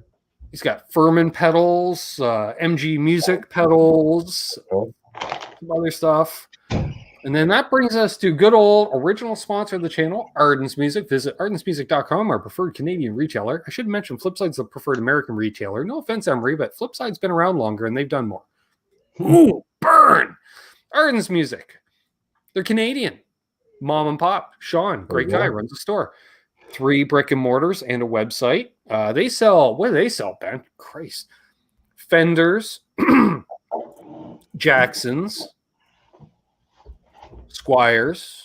He's got Furman pedals, MG Music pedals, some other stuff. And then that brings us to good old original sponsor of the channel, Ardens Music. Visit ardensmusic.com, our preferred Canadian retailer. I should mention Flipside's the preferred American retailer. No offense, Emery, but Flipside's been around longer and they've done more. Ooh, burn! Ardens Music. They're Canadian. Mom and pop. Sean, great guy, runs a store. 3 brick and mortars and a website. They sell, what do they sell, Ben? Christ. Fenders, Jacksons, Squires,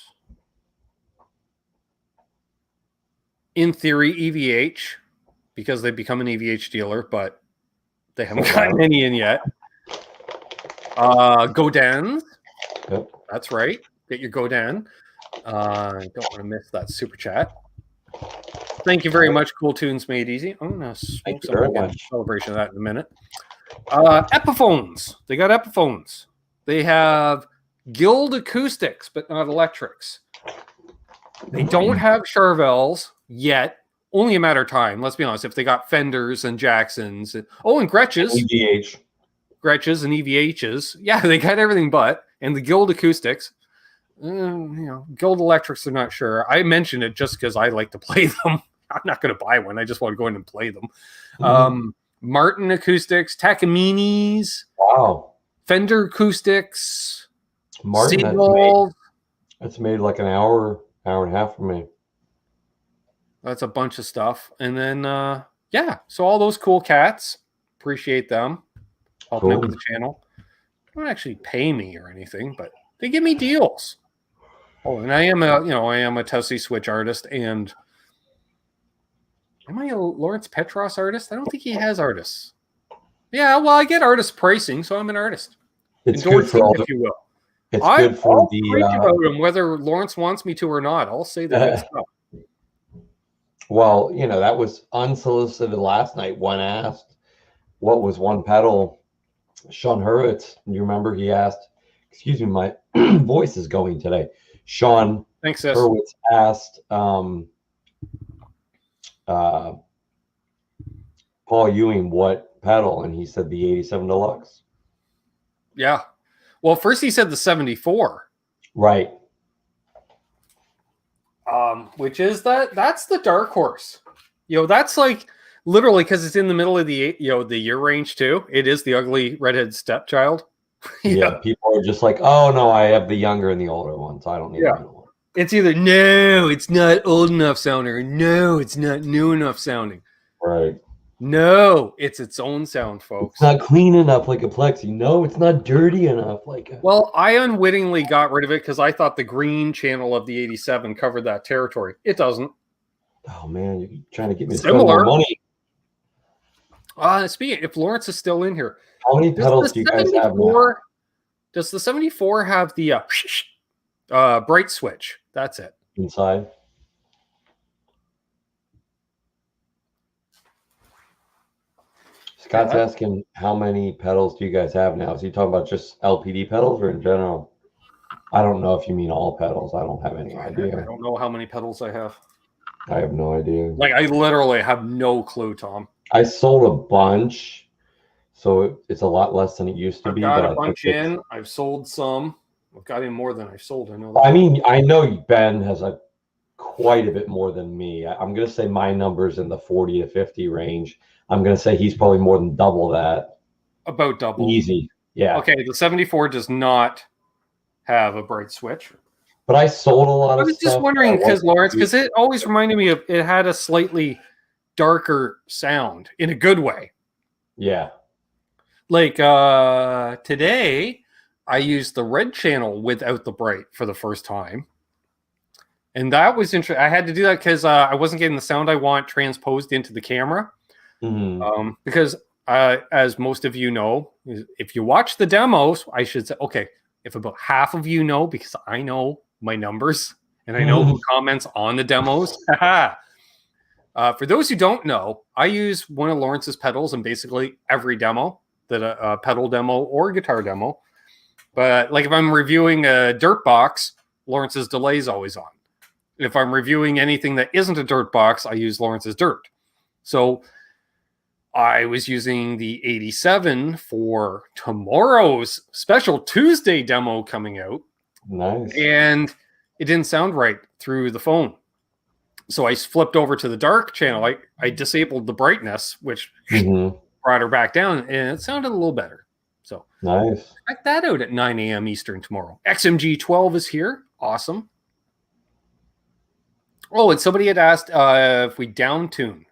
in theory, EVH, because they've become an EVH dealer, but they haven't gotten any in yet. Godins. Yep. That's right. Get your Godin. I don't want to miss that super chat. Thank you very much. Cool Tunes Made Easy. I'm going to smoke some celebration of that in a minute. Epiphones. They got Epiphones. They have Guild acoustics, but not electrics. They don't have Charvels yet. only a matter of time. Let's be honest. If they got Fenders and Jacksons, and Gretches, Gretches and EVHs, yeah, they got everything but, and the Guild acoustics. Guild electrics, I'm not sure. I mentioned it just because I like to play them. I'm not going to buy one. I just want to go in and play them. Martin acoustics, Takaminis. Wow. Fender acoustics. Martin, that's made like an hour and a half for me. That's a bunch of stuff. And then, so all those cool cats. Appreciate them. Helping out with the channel. They don't actually pay me or anything, but they give me deals. Oh, and I am a Tesi Switch artist, and am I a Lawrence Petros artist? I don't think he has artists. Yeah, well, I get artist pricing, so I'm an artist. It's good for all, if you will. It's good for I'll preach about him, whether Lawrence wants me to or not. I'll say the good stuff. Well, that was unsolicited last night when asked what was one pedal. Sean Hurwitz, you remember he asked, excuse me, my voice is going today. Sean Hurwitz asked Paul Ewing what pedal, and he said the 87 Deluxe. Yeah. Well, first he said the 74. Right. Which is that's the dark horse. That's like literally because it's in the middle of the year range too. It is the ugly redhead stepchild. Yeah, people are just like, oh no, I have the younger and the older one, so I don't need the middle one. It's either no, it's not old enough sounding, or no, it's not new enough sounding. Right. No, it's its own sound, folks. It's not clean enough like a Plexi. No, it's not dirty enough like a... Well, I unwittingly got rid of it because I thought the green channel of the 87 covered that territory. It doesn't. Oh man, you're trying to get me similar more money. Speaking, if Lawrence is still in here, how many pedals do you guys have now? Does the 74 have the bright switch? That's it. Inside. Scott's asking how many pedals do you guys have now? Is he talking about just LPD pedals or in general? I don't know if you mean all pedals. I don't have any idea. I don't know how many pedals I have. I have no idea. Like, I literally have no clue, Tom. I sold a bunch, so it's a lot less than it used to be. I've got a bunch in. I've sold some. I've got in more than I've sold. I know that. I mean, I know Ben has quite a bit more than me. I'm going to say my number's in the 40 to 50 range. I'm going to say he's probably more than double that. About double. Easy. Yeah. Okay, the 74 does not have a bright switch. But I sold a lot of stuff. I was just wondering because, Lawrence, because it always reminded me of it had a slightly darker sound in a good way. Yeah. Like today, I used the red channel without the bright for the first time. And that was interesting. I had to do that because I wasn't getting the sound I want transposed into the camera. Mm-hmm. Because as most of you know, if you watch the demos, I should say, okay, if about half of you know, because I know my numbers and I know who comments on the demos. For those who don't know, I use one of Lawrence's pedals in basically every demo, that a pedal demo or guitar demo. But like if I'm reviewing a dirt box, Lawrence's delay is always on. If I'm reviewing anything that isn't a dirt box, I use Lawrence's dirt. So I was using the 87 for tomorrow's special Tuesday demo coming out. Nice. And it didn't sound right through the phone. So I flipped over to the dark channel. I disabled the brightness, which brought her back down, and it sounded a little better. So nice. Check that out at 9 a.m. Eastern tomorrow. XMG 12 is here. Awesome. Oh, and somebody had asked if we down tune.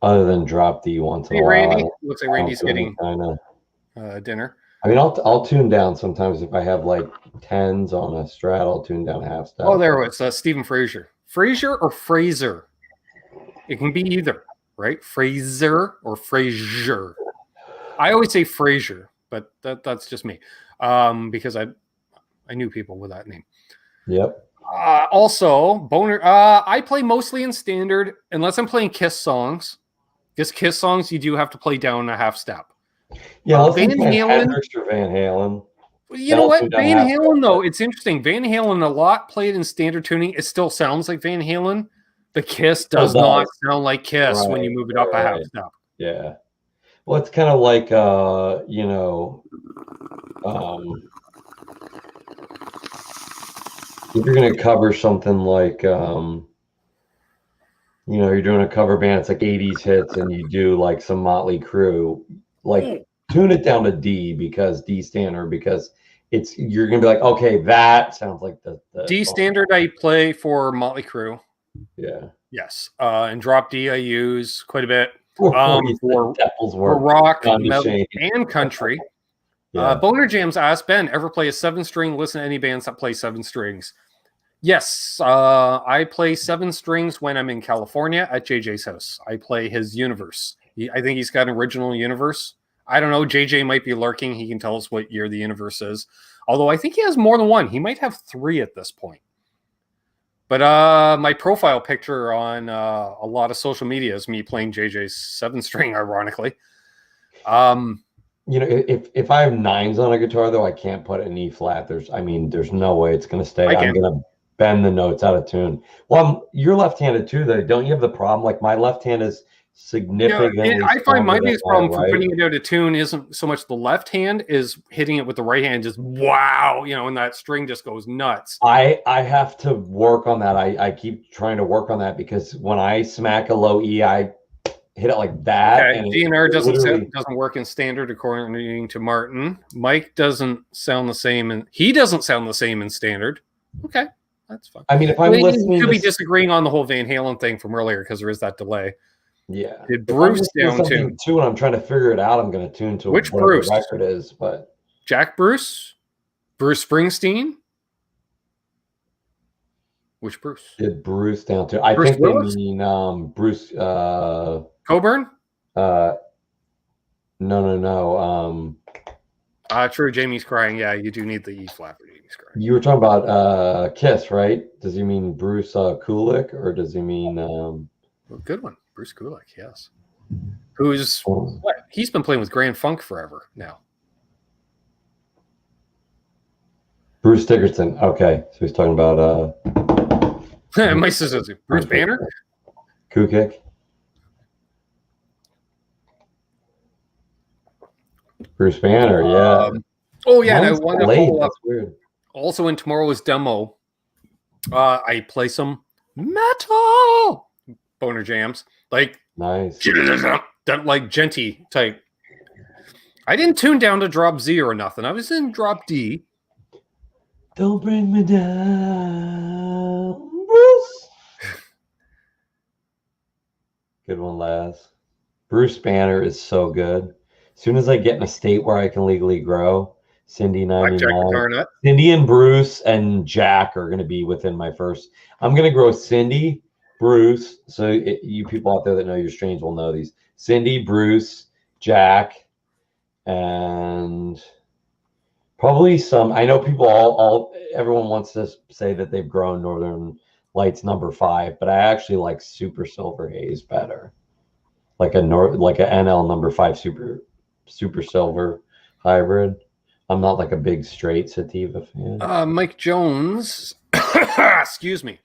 Other than drop D once in a while. Randy. Looks like Randy's getting dinner. I mean, I'll tune down sometimes if I have like 10s on a Strat. I'll tune down half step. Oh, there it was. Stephen Fraser. Fraser or Fraser? It can be either, right? Fraser or Fraser. I always say Fraser, but that's just me, because I knew people with that name. Yep. Also, Boner. I play mostly in standard unless I'm playing Kiss songs. Because Kiss songs, you do have to play down a half step. Yeah, Van Halen. Van Halen. You know what? Van Halen, though, it's interesting. Van Halen, a lot played in standard tuning. It still sounds like Van Halen. The Kiss does not sound like Kiss when you move it up a half step. Yeah. Well, it's kind of like, you know, if you're going to cover something like, you know, you're doing a cover band, it's like 80s hits, and you do like some Motley Crue, like tune it down to D standard, because you're going to be like, okay, that sounds like the D standard I play for Motley Crue. Yeah. Yes. And drop D I use quite a bit. For rock, metal, and country. Yeah. Boner Jams asked, Ben, ever play a 7-string? Listen to any bands that play 7 strings? Yes. I play 7 strings when I'm in California at JJ's house. I play his Universe. I think he's got an original Universe. I don't know. JJ might be lurking. He can tell us what year the Universe is. Although I think he has more than one. He might have 3 at this point. But my profile picture on a lot of social media is me playing JJ's 7-string, ironically. You know, if I have 9s on a guitar, though, I can't put an E flat. There's no way it's going to stay. I'm going to bend the notes out of tune. Well, you're left-handed too, though. Don't you have the problem? Like, my left hand is significantly. I find my biggest problem for putting it out of tune isn't so much the left hand, is hitting it with the right hand. Just wow, you know, and that string just goes nuts. I have to work on that. I keep trying to work on that, because when I smack a low E, I hit it like that. Okay. DNR doesn't work in standard, according to Martin. Mike doesn't sound the same, and he doesn't sound the same in standard. Okay, that's fine. I mean, if I'm listening, to be disagreeing on the whole Van Halen thing from earlier, because there is that delay. Yeah. Did Bruce down tune too? And I'm trying to figure it out. I'm going to tune to which Bruce the record is, but Jack Bruce, Bruce Springsteen. Which Bruce? Did Bruce down tune? I think Willis? They mean Bruce Coburn. No. True. Jamie's crying. Yeah, you do need the E flat for Jamie's crying. You were talking about Kiss, right? Does he mean Bruce Kulick, or does he mean? Good one. Bruce Kulick, yes. Who's what? He's been playing with Grand Funk forever now. Bruce Dickerson. Okay, so he's talking about my sister's Bruce Banner. Kukick. Bruce Banner, yeah. Oh yeah, and I want to follow up. That's weird. Also in tomorrow's demo, I play some metal. Boner Jams, like nice, like genty type. I didn't tune down to drop Z or nothing. I was in drop D. Don't bring me down, Bruce. Good one, Laz. Bruce Banner is so good. As soon as I get in a state where I can legally grow, Cindy 99, Cindy and Bruce and Jack are going to be within my first. I'm going to grow Cindy, Bruce. So you people out there that know your strains will know these. Cindy, Bruce, Jack, and probably some. I know people everyone wants to say that they've grown Northern Lights number 5, but I actually like Super Silver Haze better. Like a NL number 5 Super Silver hybrid. I'm not like a big straight sativa fan. Mike Jones, excuse me,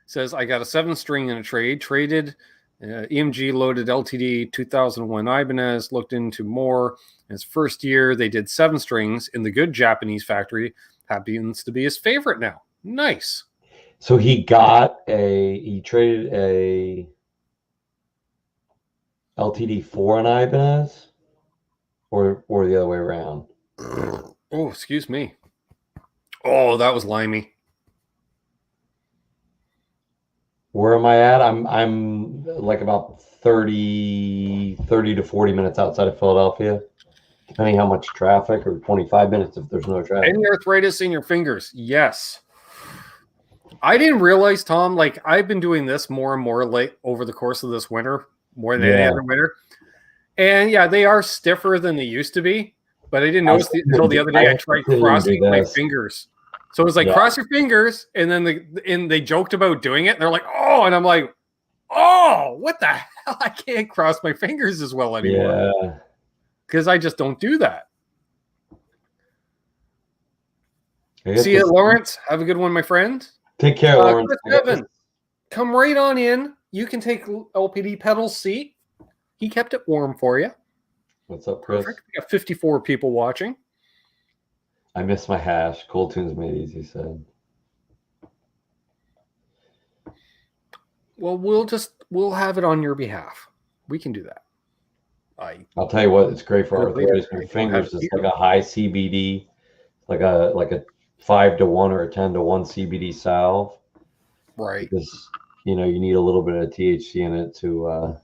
says, I got a 7-string in a traded EMG loaded LTD 2001 Ibanez, looked into more. In his first year, they did 7 strings in the good Japanese factory. Happens to be his favorite now. Nice. So he traded a LTD for an Ibanez, or the other way around. Oh, excuse me. Oh, that was limey. Where am I at? I'm like about 30 to 40 minutes outside of Philadelphia, depending how much traffic, or 25 minutes if there's no traffic. Any arthritis in your fingers? Yes. I didn't realize, Tom, like I've been doing this more and more late over the course of this winter, more than any other winter. And yeah, they are stiffer than they used to be, but I didn't notice until the other day I tried crossing my fingers. So it was like, cross your fingers, and then they joked about doing it, and they're like, oh, and I'm like, oh, what the hell? I can't cross my fingers as well anymore. Yeah. Because I just don't do that. See you, Lawrence. Have a good one, my friend. Take care, Lawrence. Chris Evans, come right on in. you can take LPD Pedals seat. He kept it warm for you. What's up, Chris? Perfect. We got 54 people watching. I miss my hash. Cold Tunes made easy, said. Well, we'll have it on your behalf. We can do that. I'll tell you what, it's great for arthritis in your fingers. It's like a high CBD, like a 5-to-1 or a 10-to-1 CBD salve. Right. Because you need a little bit of THC in it to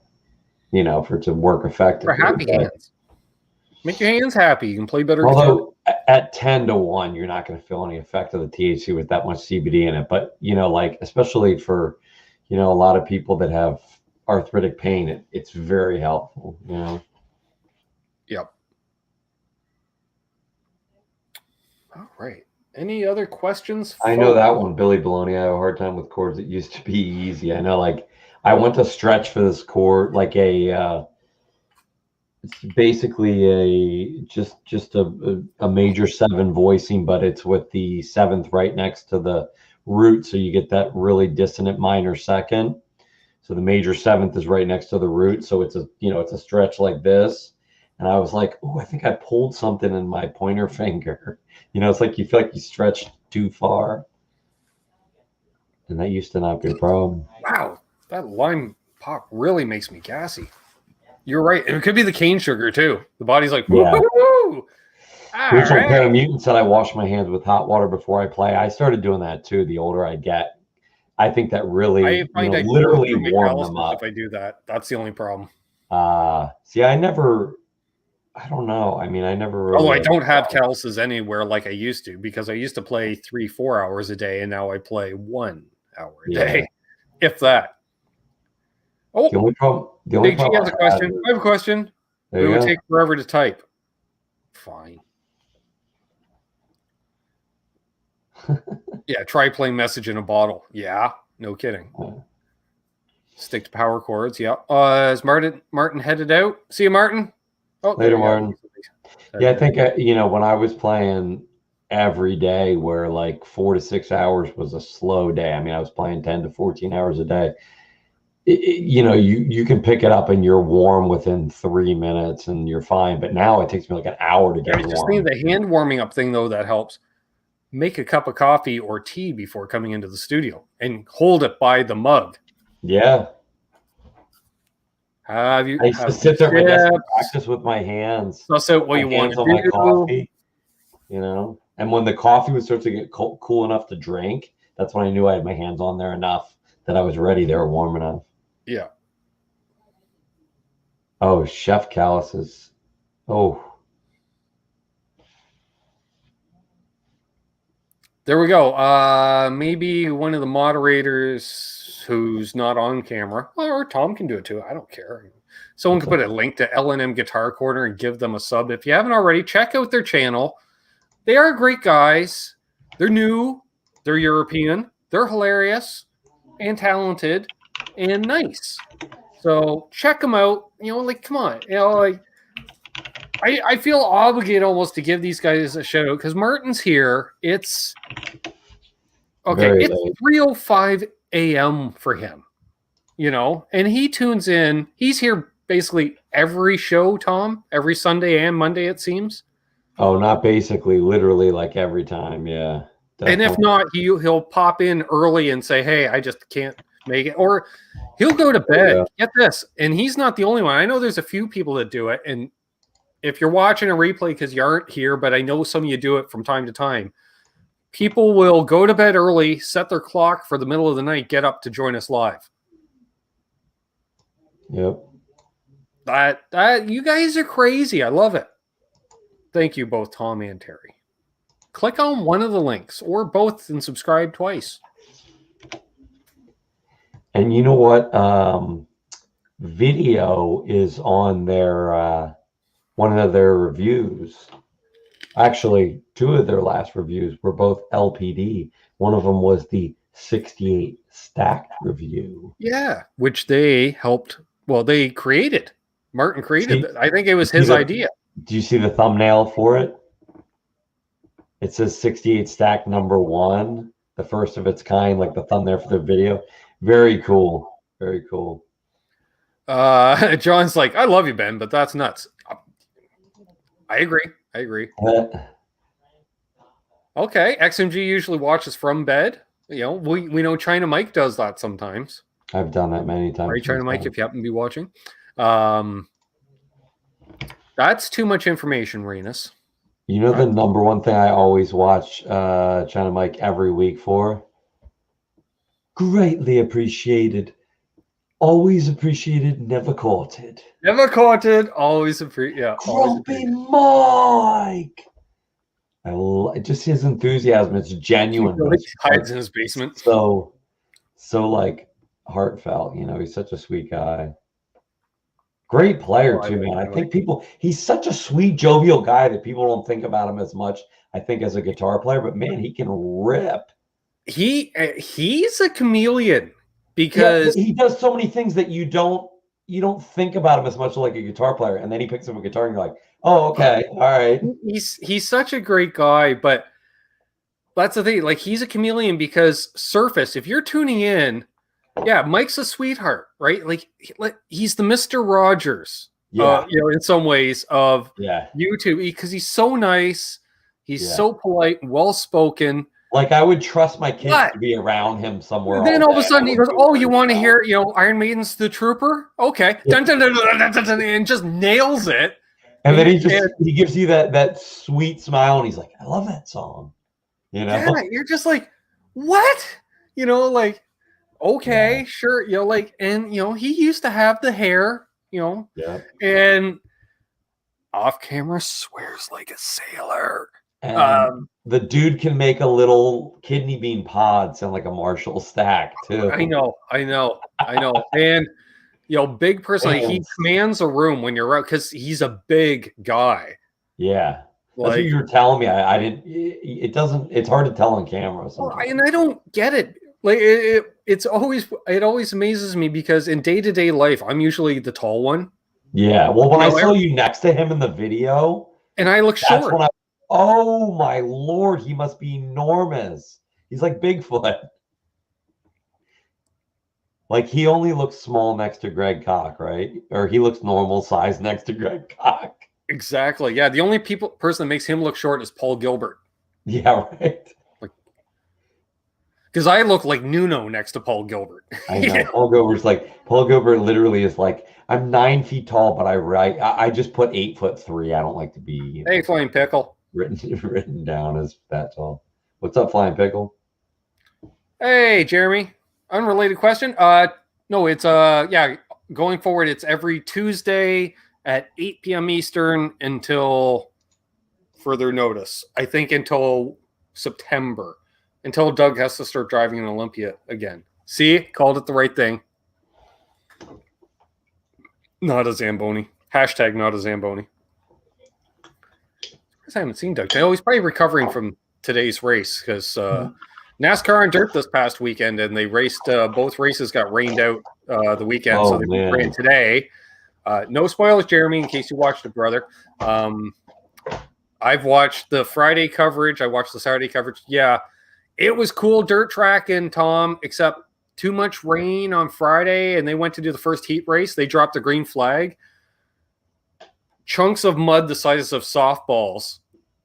for it to work effectively. For happy hands. Make your hands happy. You can play better. Although at 10-to-1, you're not going to feel any effect of the THC with that much CBD in it. But like especially for a lot of people that have arthritic pain, it's very helpful. Yep. All right. Any other questions? I know that one, Billy Baloney. I have a hard time with chords that used to be easy. I know, like I went to stretch for this chord, like it's basically just a major 7 voicing, but it's with the 7th right next to the root, so you get that really dissonant minor second. So the major 7th is right next to the root, so it's a stretch like this. And I was like, oh, I think I pulled something in my pointer finger. It's like you feel like you stretched too far, and that used to not be a problem. Wow, that lime pop really makes me gassy. You're right. It could be the cane sugar too. The body's like, woo-hoo-hoo! Rachel Paramutant said I wash my hands with hot water before I play. I started doing that too. The older I get, I think that really, literally warm them up. If I do that, that's the only problem. See, I don't know. I mean, I never really. Oh, I don't have calluses anywhere like I used to, because I used to play 3-4 hours a day, and now I play 1 hour a day, if that. Oh, the only Big G has a question. I have a question. It would take forever to type. Fine. Yeah, try playing message in a bottle. Yeah, no kidding. Stick to power chords. Yeah. Is Martin headed out? See you, Martin. Oh, later, Martin. Yeah, I think when I was playing every day, where like 4 to 6 hours was a slow day. I mean, I was playing 10 to 14 hours a day. You can pick it up and you're warm within 3 minutes and you're fine. But now it takes me like an hour to get warm. I just think the hand warming up thing though, that helps. Make a cup of coffee or tea before coming into the studio and hold it by the mug. Yeah. I used to sit there and practice with my hands. Suss out what you want to do. My coffee, and when the coffee would start to get cool enough to drink, that's when I knew I had my hands on there enough that I was ready. They were warm enough. Yeah. Oh, chef calluses. Oh. There we go. Maybe one of the moderators who's not on camera, or Tom can do it too. I don't care. Someone can put a link to L&M Guitar Corner and give them a sub. If you haven't already, check out their channel. They are great guys. They're new. They're European. They're hilarious and talented and nice. So check them out. Come on. I feel obligated almost to give these guys a shout out because Martin's here. It's okay. It's 3:05 a.m. for him, and he tunes in. He's here basically every show, Tom, every Sunday and Monday, it seems. Oh, not basically, literally, like every time, yeah. Definitely. And if not, he'll pop in early and say, "Hey, I just can't make it," or he'll go to bed. Yeah. Get this, and he's not the only one. I know there's a few people that do it, and if you're watching a replay because you aren't here, but I know some of you do it from time to time, people will go to bed early, set their clock for the middle of the night, get up to join us live. Yep. That you guys are crazy. I love it. Thank you both, Tom and Terry. Click on one of the links or both and subscribe twice. And you know what? Video is on their one of their reviews. Actually, 2 of their last reviews were both LPD. One of them was the 68 stack review. Yeah, which they helped. Well, they created. Martin created it. I think it was his idea. Do you see the thumbnail for it? It says 68 stack number 1, the first of its kind, like the thumbnail for the video. Very cool. Very cool. John's like, I love you, Ben, but that's nuts. I agree. Okay, XMG usually watches from bed. You know, we know China Mike does that sometimes. I've done that many times. Right, China Mike, if you happen to be watching. That's too much information, Renus. You know the number one thing I always watch China Mike every week for? Greatly appreciated. Always appreciated, never courted. Never courted, always appreciated. Yeah, Grumpy Mike. Just his enthusiasm. It's genuine. He hides in his basement. So like heartfelt. You know, he's such a sweet guy. Great player too, man. I think he's such a sweet, jovial guy that people don't think about him as much, I think, as a guitar player. But man, he can rip. He's a chameleon because he does so many things that you don't think about him as much like a guitar player. And then he picks up a guitar and you're like, oh, okay, all right. He's such a great guy, but that's the thing. Like, he's a chameleon because Surface, if you're tuning in, yeah, Mike's a sweetheart, right? Like he's the Mr. Rogers, you know, in some ways of YouTube, because he's so nice, he's so polite and well spoken. Like, I would trust my kids to be around him somewhere. Then all of a sudden he goes, "Oh, you want to hear, you know, Iron Maiden's The Trooper? Okay," dun, dun, dun, dun, dun, dun, dun, and just nails it. And then he gives you that sweet smile, and he's like, "I love that song." You know, yeah, you're just like, what? You know, like. Okay, sure. You know, like, and you know, he used to have the hair, you know, and off camera swears like a sailor. And the dude can make a little kidney bean pod sound like a Marshall stack too. I know. And you know, big person, like, he commands a room when you're out because he's a big guy. Yeah. That's what you were telling me. I didn't. It's hard to tell on camera sometimes. And I don't get it. Like it always amazes me because in day-to-day life, I'm usually the tall one. Yeah. Well, when I saw you next to him in the video, and I look short. Oh my Lord, he must be enormous. He's like Bigfoot. Like, he only looks small next to Greg Koch, right? Or he looks normal size next to Greg Koch. Exactly. Yeah. The only person that makes him look short is Paul Gilbert. Yeah, right. Because I look like Nuno next to Paul Gilbert. I know. Paul Gilbert literally is like, I'm 9 feet tall, but I just put 8'3". I don't like to be hey, Flying Pickle. Written down as that tall. What's up, Flying Pickle? Hey, Jeremy. Unrelated question. No, it's going forward, it's every Tuesday at 8 p.m. Eastern until further notice. I think until September. Until Doug has to start driving in Olympia again. See? Called it the right thing. Not a Zamboni. Hashtag not a Zamboni. I haven't seen Doug. He's probably recovering from today's race because NASCAR and dirt this past weekend, and they raced, both races got rained out the weekend, so they ran today. No spoilers, Jeremy, in case you watched it, brother. I've watched the Friday coverage. I watched the Saturday coverage. Yeah. It was cool dirt tracking, Tom, except too much rain on Friday, and they went to do the first heat race. They dropped the green flag. Chunks of mud the size of softballs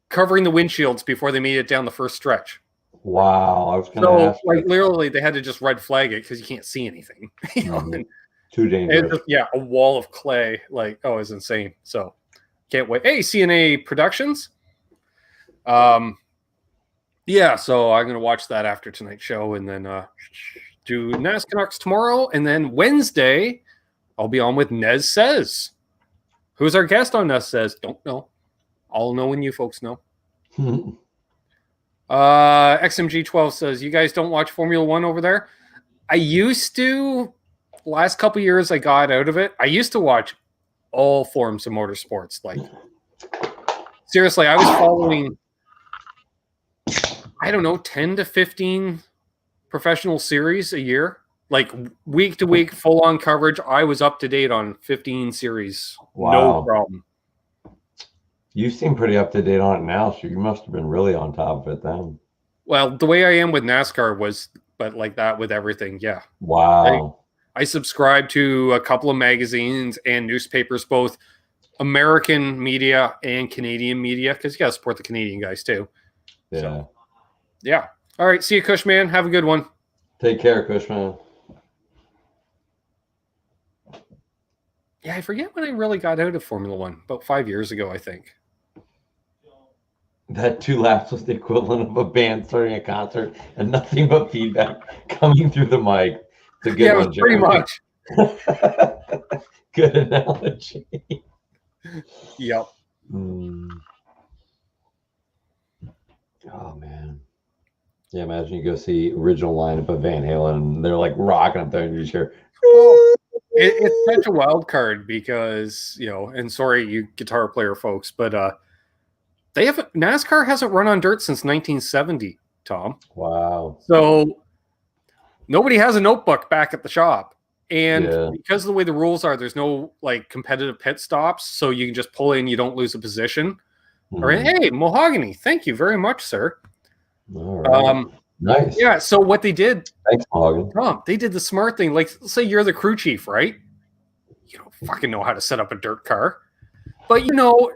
covering the windshields before they made it down the first stretch. Wow. I was going to ask. Like, literally, they had to just red flag it because you can't see anything. Too dangerous. A wall of clay. Like, oh, it's insane. So, can't wait. Hey, CNA Productions. Yeah, so I'm going to watch that after tonight's show and then do Canucks tomorrow. And then Wednesday, I'll be on with Nez Says. Who's our guest on Nez Says? Don't know. I'll know when you folks know. XMG12 says, you guys don't watch Formula One over there? I used to. Last couple years, I got out of it. I used to watch all forms of motorsports. Like, seriously, I was following... I don't know, 10 to 15 professional series a year, like week to week, full on coverage. I was up to date on 15 series. Wow. No problem. You seem pretty up to date on it now, so you must have been really on top of it then. Well, the way I am with NASCAR was, but like that with everything. Yeah. Wow. I subscribe to a couple of magazines and newspapers, both American media and Canadian media, because you got to support the Canadian guys too. Yeah. So, yeah. All right. See you, Cushman. Have a good one. Take care, Cushman. Yeah, I forget when I really got out of Formula One. About 5 years ago, I think. That 2 laps was the equivalent of a band starting a concert and nothing but feedback coming through the mic. It's a good one, pretty much. Good analogy. Yep. Oh, man. Yeah, imagine you go see original lineup of Van Halen and they're like rocking up there and you just hear. It's such a wild card because, and sorry, you guitar player folks, but NASCAR hasn't run on dirt since 1970, Tom. Wow. So nobody has a notebook back at the shop. And because of the way the rules are, there's no like competitive pit stops. So you can just pull in, you don't lose a position. All right. Hey, Mahogany, thank you very much, sir. All right. Nice. Yeah. So what they did, thanks, Mahogany. Tom, they did the smart thing. Like, say you're the crew chief, right? You don't fucking know how to set up a dirt car. But,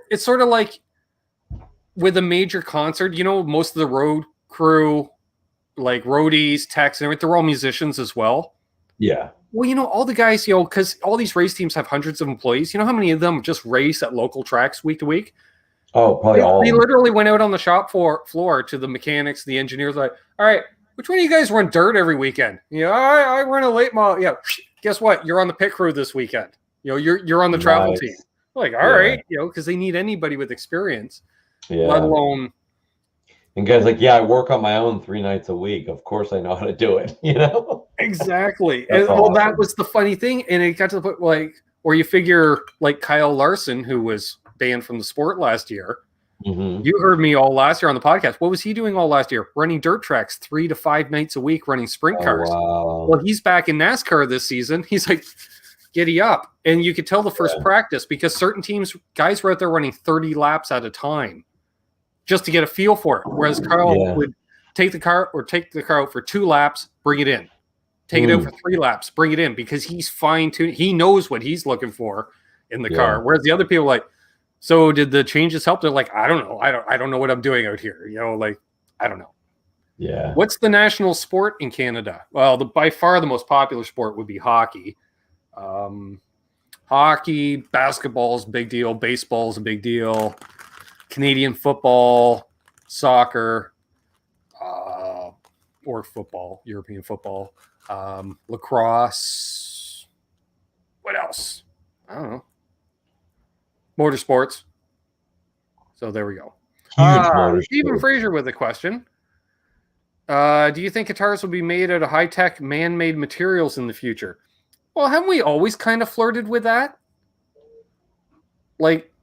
it's sort of like with a major concert, most of the road crew, like roadies, techs, and everything, they're all musicians as well. Yeah. Well, all the guys, because all these race teams have hundreds of employees. You know how many of them just race at local tracks week to week? Oh, probably all. They literally went out on the shop floor to the mechanics, the engineers, like, all right, which one of you guys run dirt every weekend? I run a late model. Yeah, guess what? You're on the pit crew this weekend. You're on the travel team. Like, all right, because they need anybody with experience, let alone. And guys like, I work on my own 3 nights a week. Of course, I know how to do it. Exactly. And awesome. Well, that was the funny thing, and it got to the point where you figure like Kyle Larson, who was banned from the sport last year. Mm-hmm. You heard me all last year on the podcast. What was he doing all last year? Running dirt tracks 3 to 5 nights a week, running sprint cars. Wow. Well, he's back in NASCAR this season. He's like, giddy up. And you could tell the first practice because certain teams, guys were out there running 30 laps at a time just to get a feel for it. Whereas Carl would take the car out for 2 laps, bring it in. Take it out for 3 laps, bring it in because he's fine-tuned. He knows what he's looking for in the car. Whereas the other people so did the changes help? They're like, I don't know. I don't know what I'm doing out here. I don't know. Yeah. What's the national sport in Canada? Well, by far the most popular sport would be hockey. Hockey, basketball is a big deal. Baseball is a big deal. Canadian football, soccer, or football, European football, lacrosse. What else? I don't know. Motorsports. So there we go. Stephen Fraser with a question. Do you think guitars will be made out of high-tech, man-made materials in the future? Well, haven't we always kind of flirted with that? Like,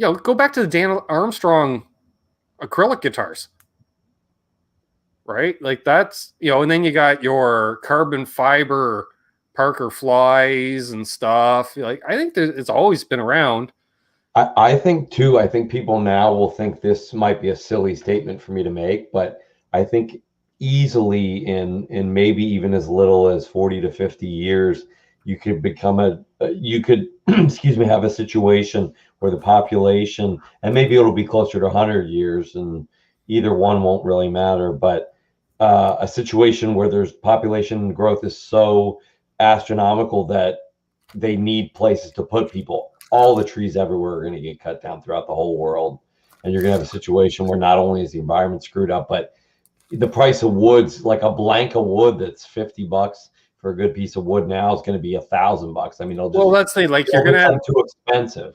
go back to the Dan Armstrong acrylic guitars. Right? Like that's, and then you got your carbon fiber Parker Flies and stuff. Like, I think it's always been around. I think too, people now will think this might be a silly statement for me to make, but I think easily in maybe even as little as 40 to 50 years, you could become have a situation where the population, and maybe it'll be closer to 100 years and either one won't really matter, but a situation where there's population growth is so astronomical that they need places to put people. All the trees everywhere are going to get cut down throughout the whole world. And you're going to have a situation where not only is the environment screwed up, but the price of wood's like a blank of wood that's $50 for a good piece of wood now is going to be $1,000. I mean, let's say like you're going to have too expensive.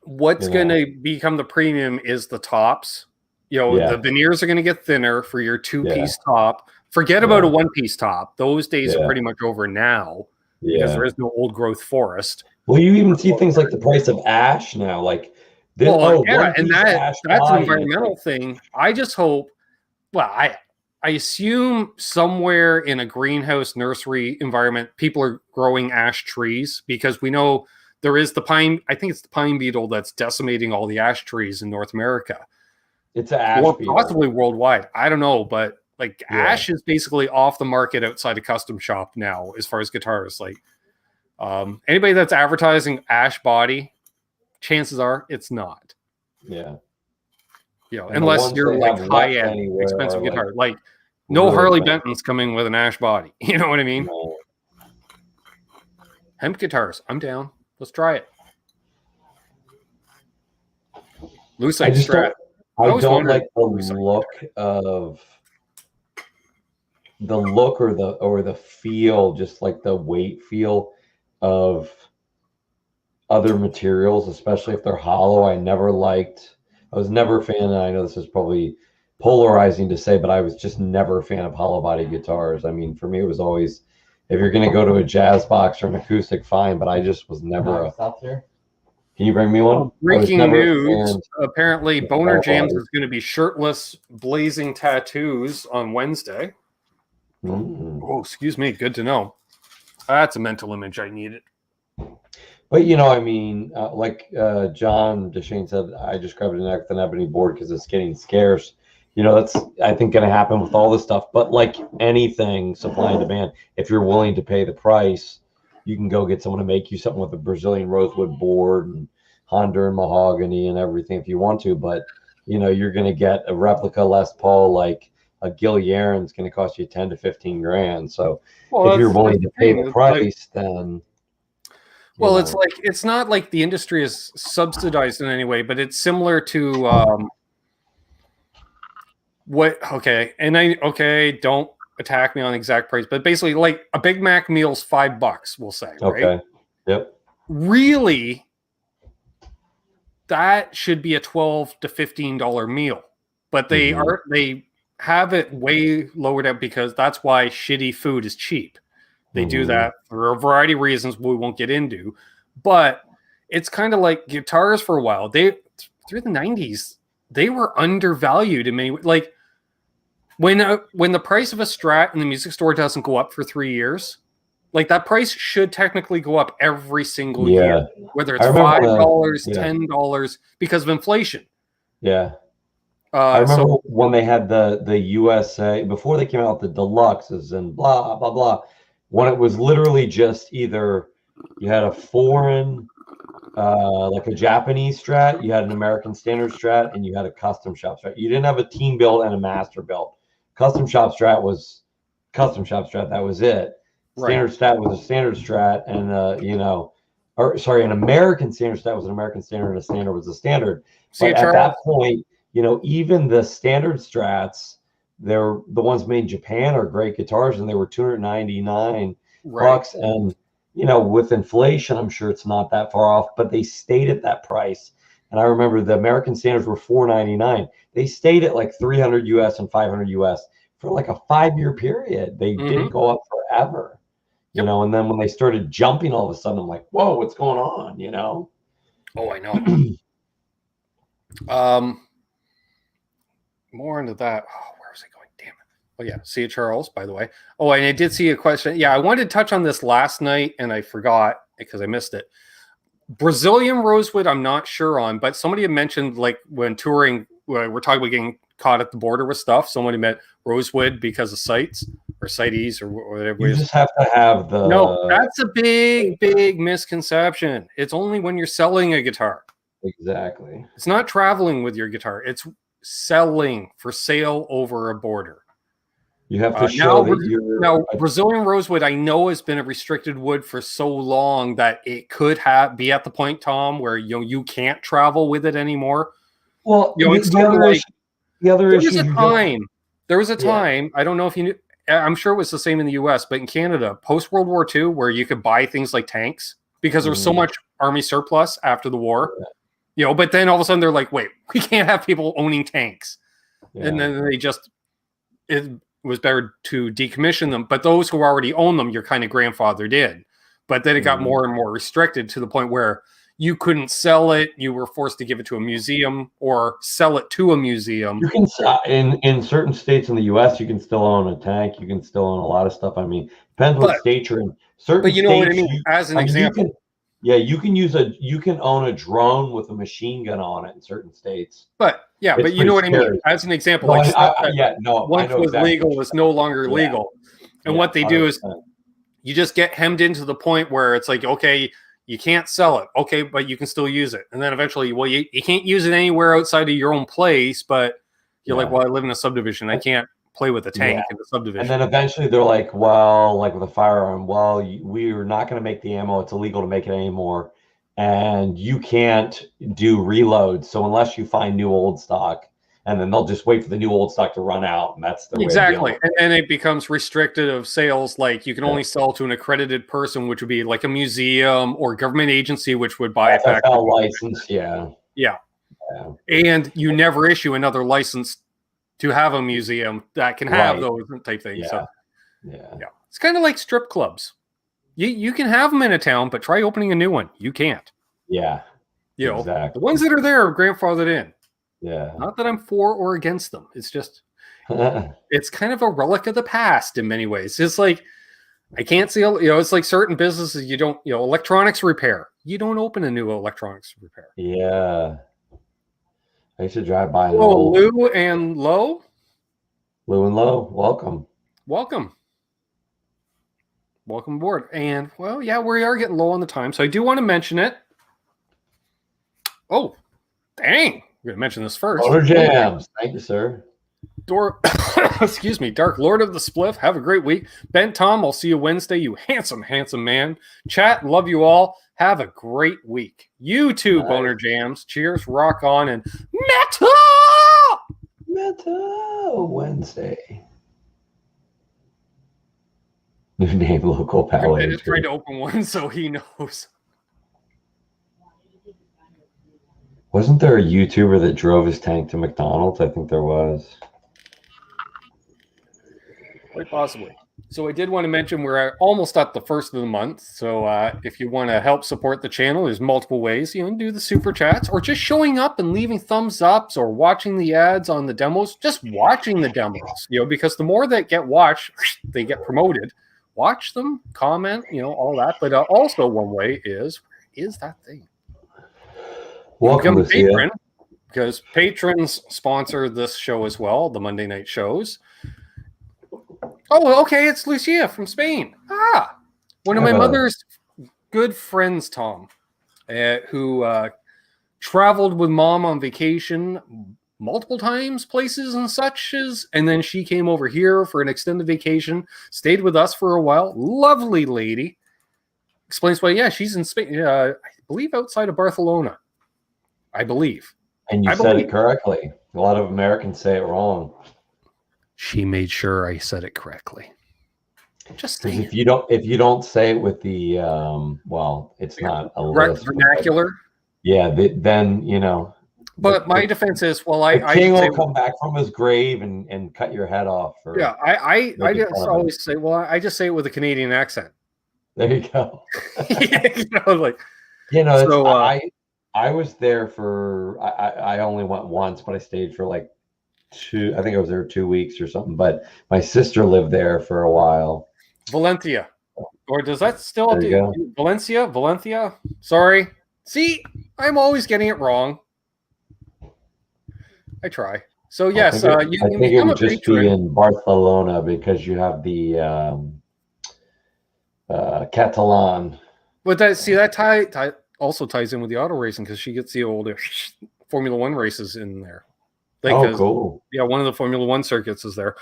What's going to become the premium is the tops. The veneers are going to get thinner for your 2-piece top. Forget about a 1-piece top. Those days are pretty much over now because there is no old growth forest. Well, you even see things like the price of ash now. Like, and that's an environmental thing. I just hope. Well, I assume somewhere in a greenhouse nursery environment, people are growing ash trees because we know there is the pine. I think it's the pine beetle that's decimating all the ash trees in North America. It's an ash beetle. Possibly worldwide. I don't know, but Like ash is basically off the market outside of custom shop now, as far as guitars. Like anybody that's advertising ash body, chances are it's not. Yeah. Unless you're like high end, expensive guitar. Like no really Harley Benton's coming with an ash body. You know what I mean? No. Hemp guitars, I'm down. Let's try it. Lucite Strat. I don't like the look of or the feel, just like the weight feel of other materials, especially if they're hollow. I was never a fan, and I know this is probably polarizing to say, but I was just never a fan of hollow body guitars. I mean, for me, it was always, if you're going to go to a jazz box or an acoustic, fine, but I just was never a... Can you bring me one? Breaking news. Apparently, Boner Jams is going to be shirtless, blazing tattoos on Wednesday. Oh, excuse me. Good to know. That's a mental image I needed. But, I mean, like John Deshane said, I just grabbed an ebony board because it's getting scarce. That's, I think, going to happen with all this stuff. But like anything, supply and demand, if you're willing to pay the price, you can go get someone to make you something with a Brazilian rosewood board and Honduran mahogany and everything if you want to. But, you're going to get a replica Les Paul like a Gil Yaron's going to cost you 10 to 15 grand. So if you're willing to pay the price, then... Well, it's not like the industry is subsidized in any way, but it's similar to don't attack me on the exact price, but basically like a Big Mac meal's $5, we'll say, right? Okay. Yep. Really, that should be a $12 to $15 meal, but they have it way lowered up because that's why shitty food is cheap. They do that for a variety of reasons we won't get into, but it's kind of like guitars for a while. Through the 90s, they were undervalued in many ways. Like when the price of a Strat in the music store doesn't go up for 3 years, like that price should technically go up every single year, whether it's $5, $10 because of inflation. Yeah. I remember when they had the USA, before they came out with the deluxes and blah, blah, blah. When it was literally just either you had a foreign, like a Japanese Strat, you had an American standard Strat, and you had a custom shop Strat. You didn't have a team build and a master build. Custom shop Strat was custom shop Strat. That was it. Standard Strat was a standard Strat, and an American standard Strat was an American standard, and a standard was a standard. But at that point, even the standard Strats, they're the ones made in Japan are great guitars, and they were $299 bucks. And with inflation, I'm sure it's not that far off, but they stayed at that price. And I remember the American standards were $499. They stayed at like $300 US and $500 US for like a 5-year period. They didn't go up forever, And then when they started jumping, all of a sudden, I'm like, whoa, what's going on? Oh, I know. More into that. Oh, where was I going? Damn it. Oh, yeah. See you, Charles, by the way. Oh, and I did see a question. Yeah, I wanted to touch on this last night, and I forgot because I missed it. Brazilian rosewood, I'm not sure on, but somebody had mentioned, like, when touring, we're talking about getting caught at the border with stuff. Somebody meant rosewood because of sites or CITES or whatever. You just have to have the... No, that's a big, big misconception. It's only when you're selling a guitar. Exactly. It's not traveling with your guitar. It's selling for sale over a border. You have to show that you're... Now, Brazilian rosewood, I know, has been a restricted wood for so long that it could be at the point, Tom, where you can't travel with it anymore. Well, there was a time, I don't know if you knew, I'm sure it was the same in the US, but in Canada, post-World War II, where you could buy things like tanks because there was so much army surplus after the war. But then all of a sudden they're like, wait, we can't have people owning tanks. And then it was better to decommission them. But those who already own them, you're kind of grandfathered in. But then it got more and more restricted to the point where you couldn't sell it. You were forced to give it to a museum or sell it to a museum. You can, in certain states in the U.S., you can still own a tank. You can still own a lot of stuff. I mean, depends what state you're in. But you know what I mean? As an example. You can own a drone with a machine gun on it in certain states. But Yeah, but you know what I mean. As an example, no, like once was legal is no longer legal. And what they do is you just get hemmed into the point where it's like, okay, you can't sell it. Okay, but you can still use it. And then eventually, well, you can't use it anywhere outside of your own place, but you're like, well, I live in a subdivision. I can't play with a tank in the subdivision. And then eventually they're like, well, like with a firearm, well, we're not going to make the ammo. It's illegal to make it anymore. And you can't do reloads. So unless you find new old stock, and then they'll just wait for the new old stock to run out. And that's the way exactly. And it becomes restricted of sales. Like you can only sell to an accredited person, which would be like a museum or government agency, which would buy it back. License. Yeah. And you never issue another license to have a museum that can have those type things. Yeah. So, it's kind of like strip clubs. You can have them in a town, but try opening a new one. You can't. Yeah. You know, the ones that are there are grandfathered in. Yeah. Not that I'm for or against them. It's just, it's kind of a relic of the past in many ways. It's like, I can't see, it's like certain businesses you don't, electronics repair. You don't open a new electronics repair. Yeah. I used to drive by. Lou and Low. Lou and Low, welcome. Welcome aboard. And, well, we are getting low on the time, so I do want to mention it. Oh, dang. We're going to mention this first. Motor Jams. Thank you, sir. Excuse me. Dark Lord of the Spliff. Have a great week. Ben, Tom, I'll see you Wednesday, you handsome, handsome man. Chat, love you all. Have a great week. You too, Boner Jams. Cheers, rock on, and Metal Wednesday. New name, local power. I just tried to open one so he knows. Wasn't there a YouTuber that drove his tank to McDonald's? I think there was. Quite possibly. So I did want to mention we're almost at the first of the month. So if you want to help support the channel, there's multiple ways. You can do the super chats or just showing up and leaving thumbs ups or watching the ads on the demos. Just watching the demos, because the more that get watched, they get promoted. Watch them, comment, all that. But also one way is that thing. Welcome, become a patron, because patrons sponsor this show as well, the Monday night shows. Oh, okay, it's Lucia from Spain. One of my mother's good friends, Tom, who traveled with Mom on vacation multiple times, places and such, and then she came over here for an extended vacation, stayed with us for a while. Lovely lady. Explains why, she's in Spain, I believe outside of Barcelona. I believe. And you said it correctly. A lot of Americans say it wrong. She made sure I said it correctly. Just saying. If you don't say it with the it's not a list, vernacular. Then But my defense is, the king will come back from his grave and cut your head off. I just always say, I just say it with a Canadian accent. There you go. I was there for, I only went once, but I stayed for like I think I was there 2 weeks or something, but my sister lived there for a while. Valencia. Or does that still do Valencia? Sorry. See, I'm always getting it wrong. I try. So yes, I think it would just be in Barcelona because you have the Catalan. But that also ties in with the auto racing because she gets the old Formula One races in there. Cool. Yeah, one of the Formula One circuits is there.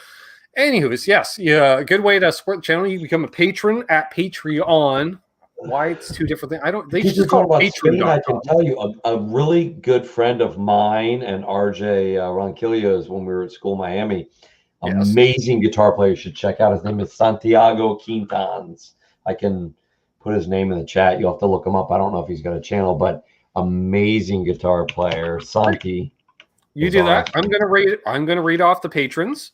Anywho's, yes, a good way to support the channel. You become a patron at Patreon. Why it's two different things? They just call it Patreon. I can tell you, a really good friend of mine and RJ Ronquillo's when we were at school in Miami. Amazing guitar player. You should check out. His name is Santiago Quintans. I can put his name in the chat. You'll have to look him up. I don't know if he's got a channel, but amazing guitar player. Santi. You do that. I'm gonna read off the patrons.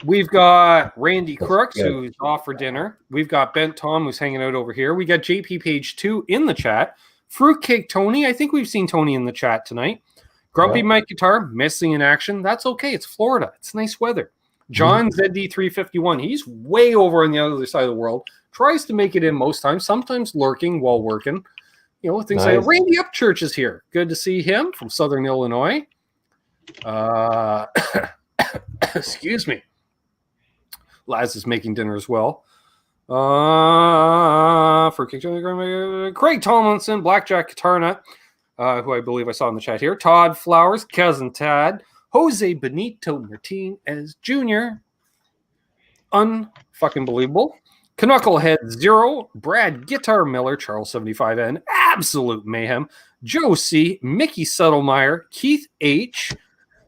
We've got Randy Crooks, who's off for dinner. We've got Bent Tom, who's hanging out over here. We got JP Page 2 in the chat. Fruitcake Tony. I think we've seen Tony in the chat tonight. Grumpy Mike Guitar, missing in action. That's okay. It's Florida. It's nice weather. John ZD351. He's way over on the other side of the world. Tries to make it in most times. Sometimes lurking while working. Things like Randy Upchurch is here. Good to see him from Southern Illinois. Excuse me. Laz is making dinner as well. For Craig Tomlinson, Blackjack Guitar Nut, who I believe I saw in the chat here. Todd Flowers, Cousin Tad, Jose Benito Martinez Jr., unfucking believable. Knucklehead Zero, Brad Guitar Miller, Charles 75N, Absolute Mayhem, Joe C, Mickey Settlemeyer, Keith H,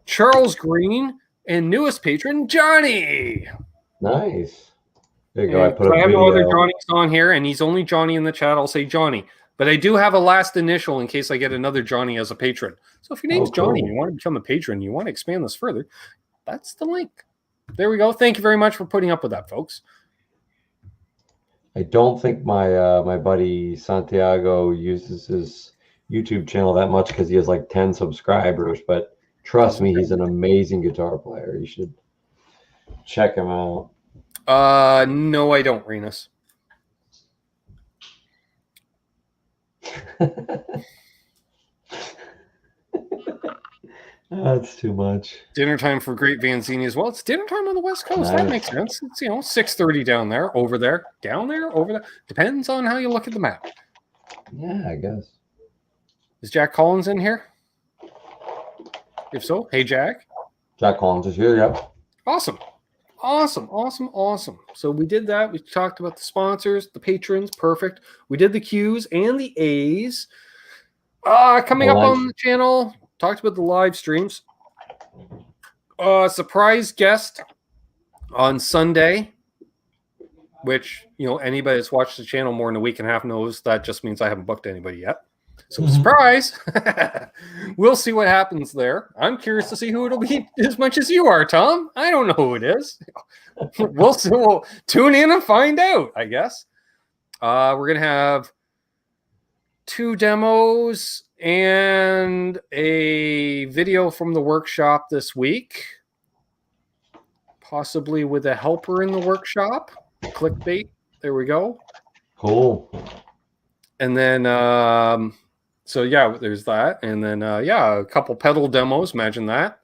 Charles Green, and newest patron Johnny. Nice. There you go. I have no other Johnny's on here, and he's only Johnny in the chat. I'll say Johnny, but I do have a last initial in case I get another Johnny as a patron. So if your name's Johnny, you want to become a patron, you want to expand this further, that's the link. There we go. Thank you very much for putting up with that, folks. I don't think my my buddy Santiago uses his YouTube channel that much because he has like 10 subscribers, but trust me, he's an amazing guitar player. You should check him out. No, I don't, Renus. That's too much. Dinner time for Great Vanzini as well. It's dinner time on the West Coast. Nice. That makes sense. It's 6:30 down there, over there, down there, over there. Depends on how you look at the map. Yeah, I guess. Is Jack Collins in here? If so, hey Jack. Jack Collins is here. Yep. Awesome. So we did that. We talked about the sponsors, the patrons. Perfect. We did the Qs and the As. Coming up on the channel. Talked about the live streams. Surprise guest on Sunday, which, anybody that's watched the channel more than a week and a half knows that just means I haven't booked anybody yet. So surprise. We'll see what happens there. I'm curious to see who it'll be as much as you are, Tom. I don't know who it is. We'll see. We'll tune in and find out, I guess. We're going to have 2 demos and a video from the workshop this week, possibly with a helper in the workshop. Clickbait. There we go. Cool. And then, there's that. And then, a couple pedal demos. Imagine that.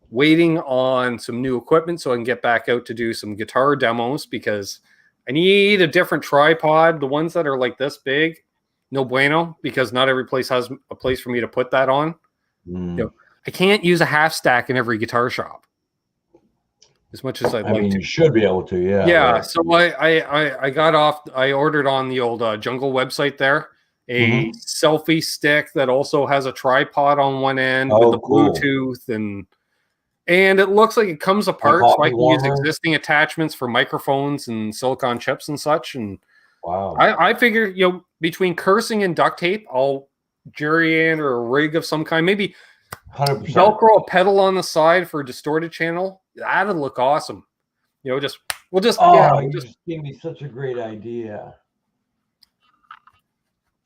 Waiting on some new equipment so I can get back out to do some guitar demos because I need a different tripod. The ones that are like this big, no bueno, because not every place has a place for me to put that on. I can't use a half stack in every guitar shop as much as I'd like to. You should be able to, yeah. Yeah, right. So I ordered on the old Jungle website there a selfie stick that also has a tripod on one end with the Bluetooth and it looks like it comes apart so I can use existing attachments for microphones and silicon chips and such. And wow, I figure between cursing and duct tape, I'll jury in or a rig of some kind, maybe 100%. Velcro a pedal on the side for a distorted channel. That'd look awesome. You just gave me such a great idea.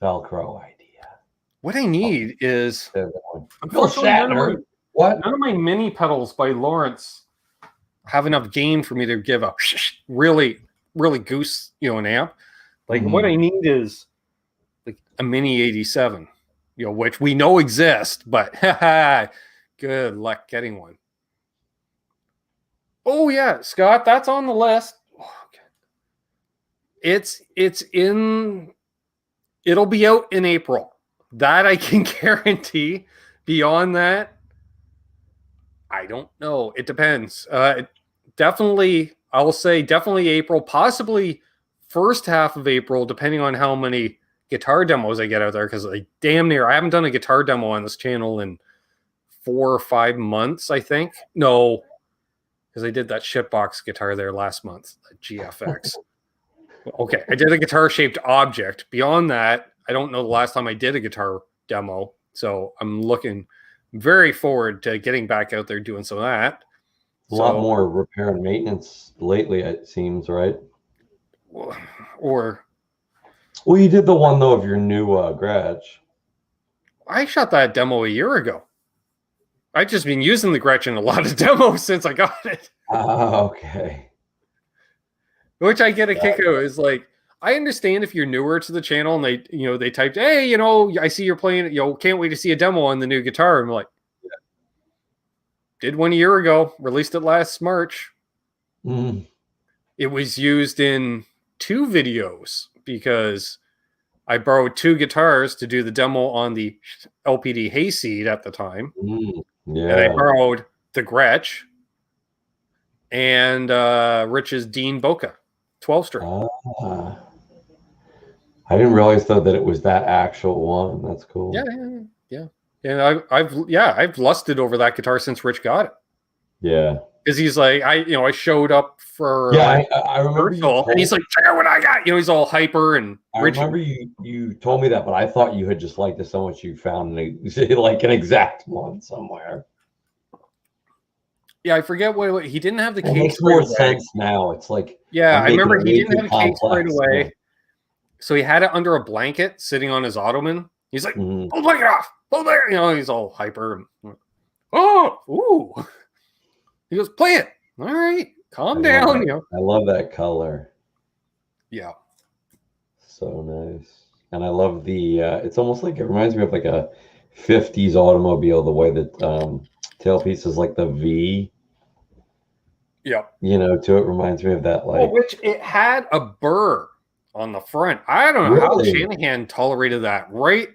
Velcro idea. What I need is Shatner. What? None of my mini pedals by Lawrence have enough gain for me to give a really, really goose, an amp. Like what I need is like a mini 87, which we know exists, but good luck getting one. Oh yeah, Scott, that's on the list. Oh, it'll be out in April. That I can guarantee. Beyond that, I don't know. It depends. Definitely April, possibly first half of April, depending on how many guitar demos I get out there. Because I haven't done a guitar demo on this channel in 4 or 5 months, I think. No, because I did that shitbox guitar there last month, that GFX. Okay, I did a guitar-shaped object. Beyond that, I don't know the last time I did a guitar demo. So I'm looking very forward to getting back out there doing some of that. A lot more repair and maintenance lately, it seems, right? Well, you did the one though of your new Gretsch. I shot that demo a year ago. I've just been using the Gretsch in a lot of demos since I got it. Okay. Which I get a kick out is like, I understand if you're newer to the channel and they typed, hey, I see you're playing, can't wait to see a demo on the new guitar. I'm like, Did one a year ago. Released it last March. Mm. It was used in 2 videos because I borrowed 2 guitars to do the demo on the LPD Hayseed at the time. Yeah. And I borrowed the Gretsch and Rich's Dean Boca 12-string. I didn't realize though that it was that actual one. That's cool. Yeah. And I've lusted over that guitar since Rich got it. Yeah. Because he's like, I showed up for I remember and he's like, check out what I got. He's all hyper and I remember you told me that, but I thought you had just liked it so much you found like an exact one somewhere. Yeah, I forget what he didn't have the case. It makes more sense now. It's like I remember he didn't have a case right away. Yeah. So he had it under a blanket sitting on his ottoman. He's like, pull the blanket off. Pull there. He's all hyper. Ooh. He goes, play it. All right. Calm down. I love that color. Yeah. So nice. And I love the, it's almost like, it reminds me of like a 50s automobile, the way that tailpiece is like the V. Yeah. To it reminds me of that. Like, which it had a burr on the front. I don't know how Shanahan tolerated that. Right.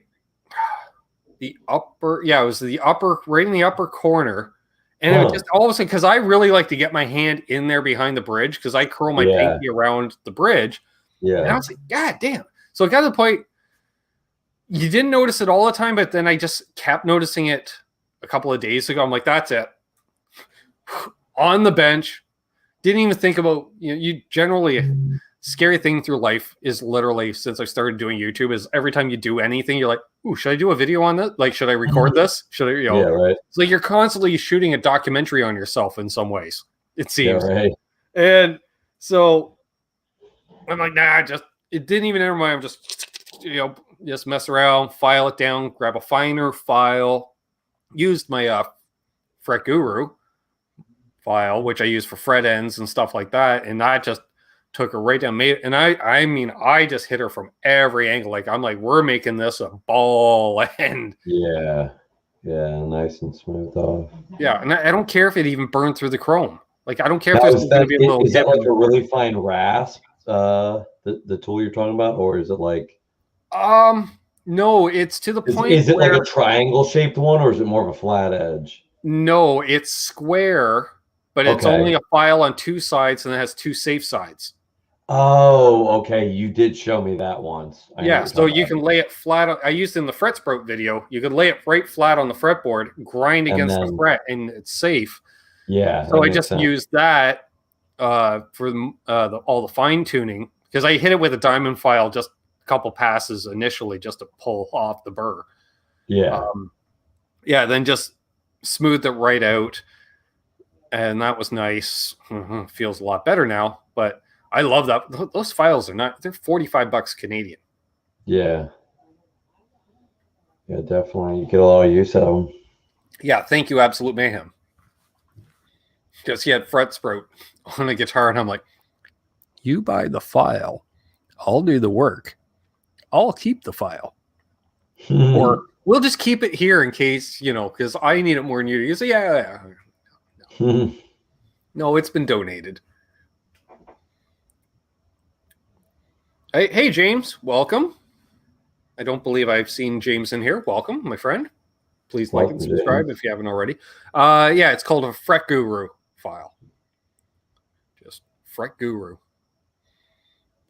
The upper, it was the upper, right in the upper corner. And it was just all of a sudden, because I really like to get my hand in there behind the bridge because I curl my pinky around the bridge. Yeah. And I was like, God damn. So it got to the point, you didn't notice it all the time, but then I just kept noticing it a couple of days ago. I'm like, that's it. On the bench. Didn't even think about, you generally, scary thing through life is literally, since I started doing YouTube, is every time you do anything, you're like, ooh, should I do a video on this? Like, should I record this? Should I, Yeah, right. It's like you're constantly shooting a documentary on yourself in some ways, it seems. Yeah, right. And so I'm like, nah, it didn't even enter my mind. I'm just mess around, file it down, grab a finer file, used my Fret Guru file, which I use for fret ends and stuff like that. And I just took her right down, made it, and I just hit her from every angle. Like, I'm like, we're making this a ball end. Yeah, nice and smooth off. Yeah, and I don't care if it even burned through the chrome. Like, I don't care if there's going to be a little. Is that like a really fine rasp? The tool you're talking about, or is it like? No, it's to the point. Is it like a triangle shaped one, or is it more of a flat edge? No, it's square, but it's only a file on 2 sides, and it has 2 safe sides. Oh, okay. You did show me that once. So you can lay it flat. I used it in the fret sprout video. You could lay it right flat on the fretboard, grind against the fret, and it's safe. Yeah. So I just used that for all the fine tuning, because I hit it with a diamond file, just a couple passes initially, just to pull off the burr. Yeah. Then just smoothed it right out, and that was nice. Feels a lot better now, but I love that. Those files they're $45 Canadian. Yeah. Yeah, definitely. You get a lot of use out of them. Yeah, thank you, Absolute Mayhem. Because he had fret sprout on a guitar, and I'm like, you buy the file, I'll do the work. I'll keep the file. Or we'll just keep it here in case, because I need it more than you do. You say, yeah. No, it's been donated. Hey, James, welcome. I don't believe I've seen James in here. Welcome, my friend. Please like and subscribe if you haven't already. It's called a Fret Guru file. Just Fret Guru.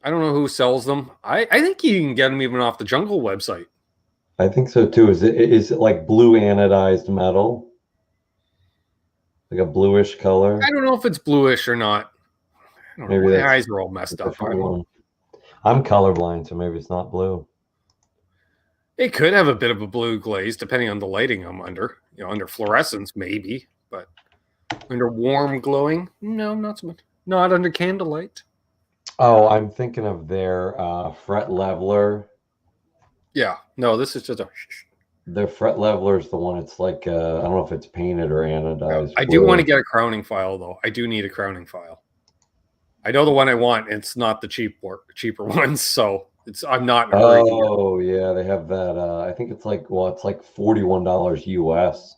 I don't know who sells them. I think you can get them even off the Jungle website. I think so too. Is it like blue anodized metal? Like a bluish color? I don't know if it's bluish or not. I don't know. My eyes are all messed up. I'm colorblind, so maybe it's not blue. It could have a bit of a blue glaze, depending on the lighting I'm under. Under fluorescence, maybe, but under warm glowing, no, not so much. Not under candlelight. Oh, I'm thinking of their fret leveler. Yeah, no, this is just a. Their fret leveler is the one. It's like I don't know if it's painted or anodized. I do want to get a crowning file, though. I do need a crowning file. I know the one I want. It's not the cheaper ones, so I'm not in a hurry. Oh yeah, they have that. I think it's like $41 US,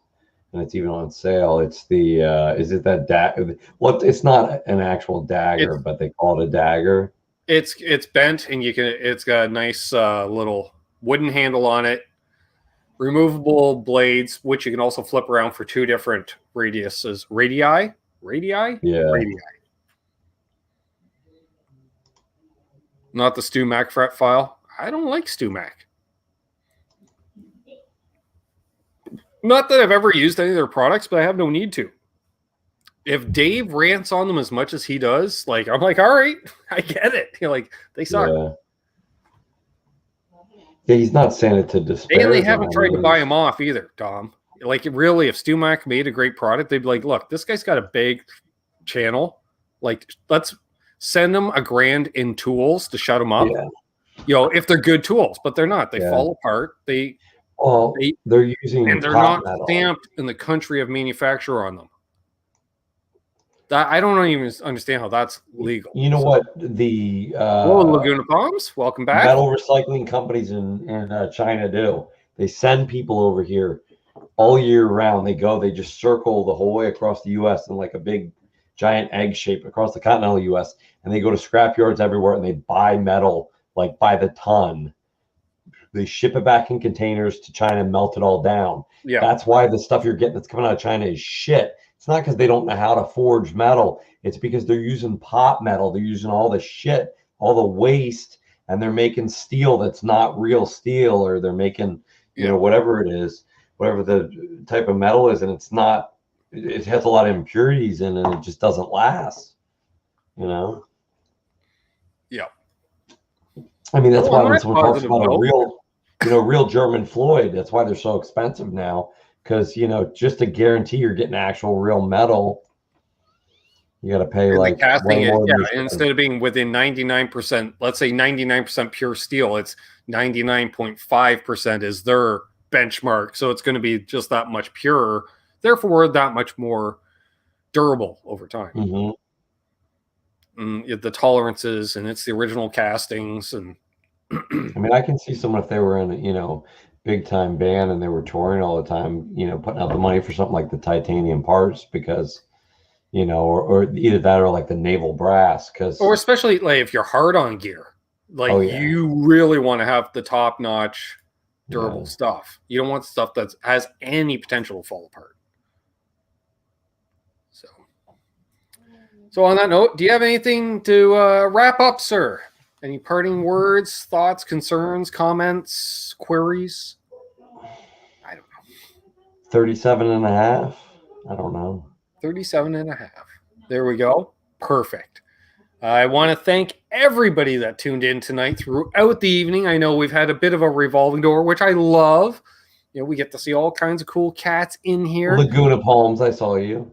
and it's even on sale. It's the is it that dagger? Well, it's not an actual dagger, but they call it a dagger. It's bent, and it's got a nice little wooden handle on it. Removable blades, which you can also flip around for 2 different radiuses. Radii? Yeah. Radii. Not the Stu Mac fret file. I don't like Stu Mac. Not that I've ever used any of their products, but I have no need to. If Dave rants on them as much as he does, like, I'm like, all right, I get it. Like, they suck. Yeah, he's not saying it to despair. And they haven't tried to buy him off either, Tom. Like, really, if Stu Mac made a great product, they'd be like, look, this guy's got a big channel. Like, let's send them $1,000 in tools to shut them up. Yeah. If they're good tools, but they're not. They fall apart. They're using, and they're not stamped in the country of manufacturer on them. That I don't even understand how that's legal. You know what? The Laguna Palms, welcome back. Metal recycling companies in China do. They send people over here all year round. They just circle the whole way across the U.S. in like a big giant egg shape across the continental U.S. And they go to scrap yards everywhere and they buy metal like by the ton. They ship it back in containers to China and melt it all down. Yeah, that's why the stuff you're getting that's coming out of China is shit. It's not because they don't know how to forge metal. It's because they're using pot metal. They're using all the shit, all the waste, and they're making steel that's not real steel, or they're making, whatever it is, whatever the type of metal is, and it's not. It has a lot of impurities in it, and it just doesn't last. Yeah. I mean, that's why when someone talks about a real German Floyd, that's why they're so expensive now. Because, just to guarantee you're getting actual real metal, you got to pay like casting it. Yeah, instead of being within 99%, let's say 99% pure steel, it's 99.5% is their benchmark. So it's going to be just that much purer, therefore that much more durable over time. The tolerances, and it's the original castings. And I mean, I can see someone if they were in, big time band and they were touring all the time, putting out the money for something like the titanium parts because, or either that or like the naval brass, or especially like if you're hard on gear, like you really want to have the top notch durable stuff. You don't want stuff that has any potential to fall apart. So on that note, do you have anything to wrap up, sir? Any parting words, thoughts, concerns, comments, queries? I don't know. 37 and a half. I don't know. 37 and a half. There we go. Perfect. I want to thank everybody that tuned in tonight throughout the evening. I know we've had a bit of a revolving door, which I love. We get to see all kinds of cool cats in here. Laguna Palms, I saw you.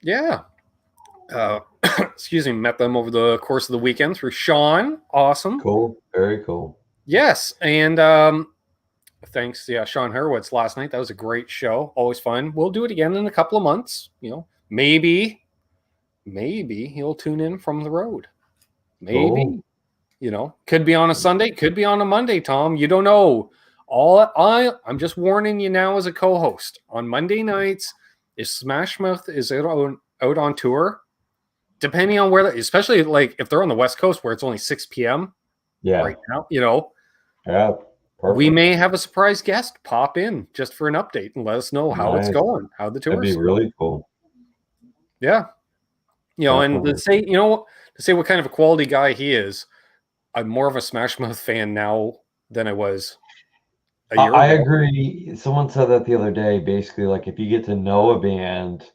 Yeah. Excuse me, met them over the course of the weekend through Sean. Awesome. Cool. Very cool. Yes. And thanks to Sean Hurwitz last night. That was a great show. Always fun. We'll do it again in a couple of months. Maybe he'll tune in from the road. Maybe. Cool. Could be on a Sunday, could be on a Monday, Tom. You don't know. I'm just warning you now as a co-host. On Monday nights, if Smash Mouth is out on tour, depending on where, especially like if they're on the West Coast where it's only 6 p.m. right now, Yeah. Perfect. We may have a surprise guest pop in just for an update and let us know how it's going, how the tour. That'd be really cool. Yeah. And to say what kind of a quality guy he is, I'm more of a Smash Mouth fan now than I was a year ago. I agree. Someone said that the other day, basically, like if you get to know a band,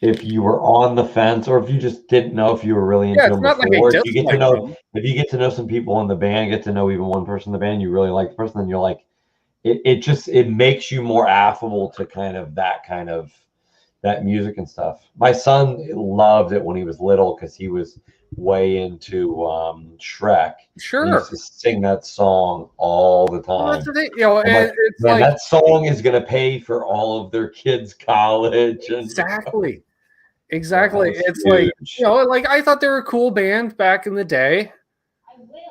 if you were on the fence or if you just didn't know if you were really into them before, if you get to know some people in the band, get to know even one person in the band, you really like the person, then you're like, it makes you more affable to that music and stuff. My son loved it when he was little because he was way into Shrek. Sure. He used to sing that song all the time. Well, that's the thing. That song is going to pay for all of their kids' college. And, Exactly. It's huge. Like I thought they were a cool band back in the day,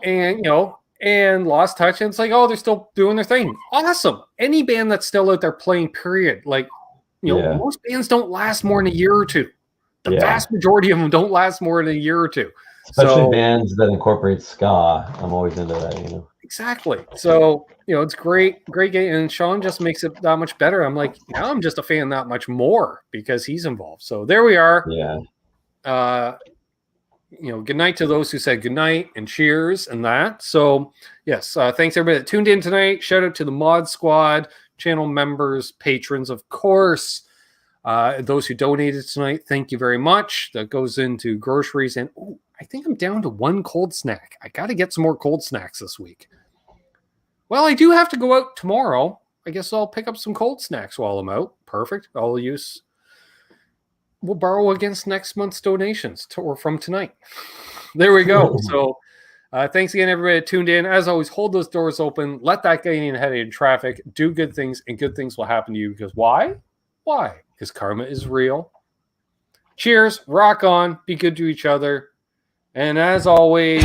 and and lost touch. And it's like, oh, they're still doing their thing. Awesome. Any band that's still out there playing, period. Like, you know, most bands don't last more than a year or two. The vast majority of them don't last more than a year or two. Especially bands that incorporate ska. I'm always into that, you know. Exactly. So, you know, it's great game. And Sean just makes it that much better. I'm like, now I'm just a fan that much more because he's involved. So there we are. Yeah. You know, good night to those who said good night and cheers and that. So, yes, thanks everybody that tuned in tonight. Shout out to the Mod Squad, channel members, patrons, of course. Those who donated tonight, thank you very much. That goes into groceries. And I think I'm down to one cold snack. I got to get some more cold snacks this week. Well, I do have to go out tomorrow. I guess I'll pick up some cold snacks while I'm out. Perfect. We'll borrow against next month's donations or from tonight. There we go. So thanks again, everybody that tuned in. As always, hold those doors open. Let that get in ahead of traffic. Do good things, and good things will happen to you. Because why? Why? Because karma is real. Cheers. Rock on. Be good to each other. And as always...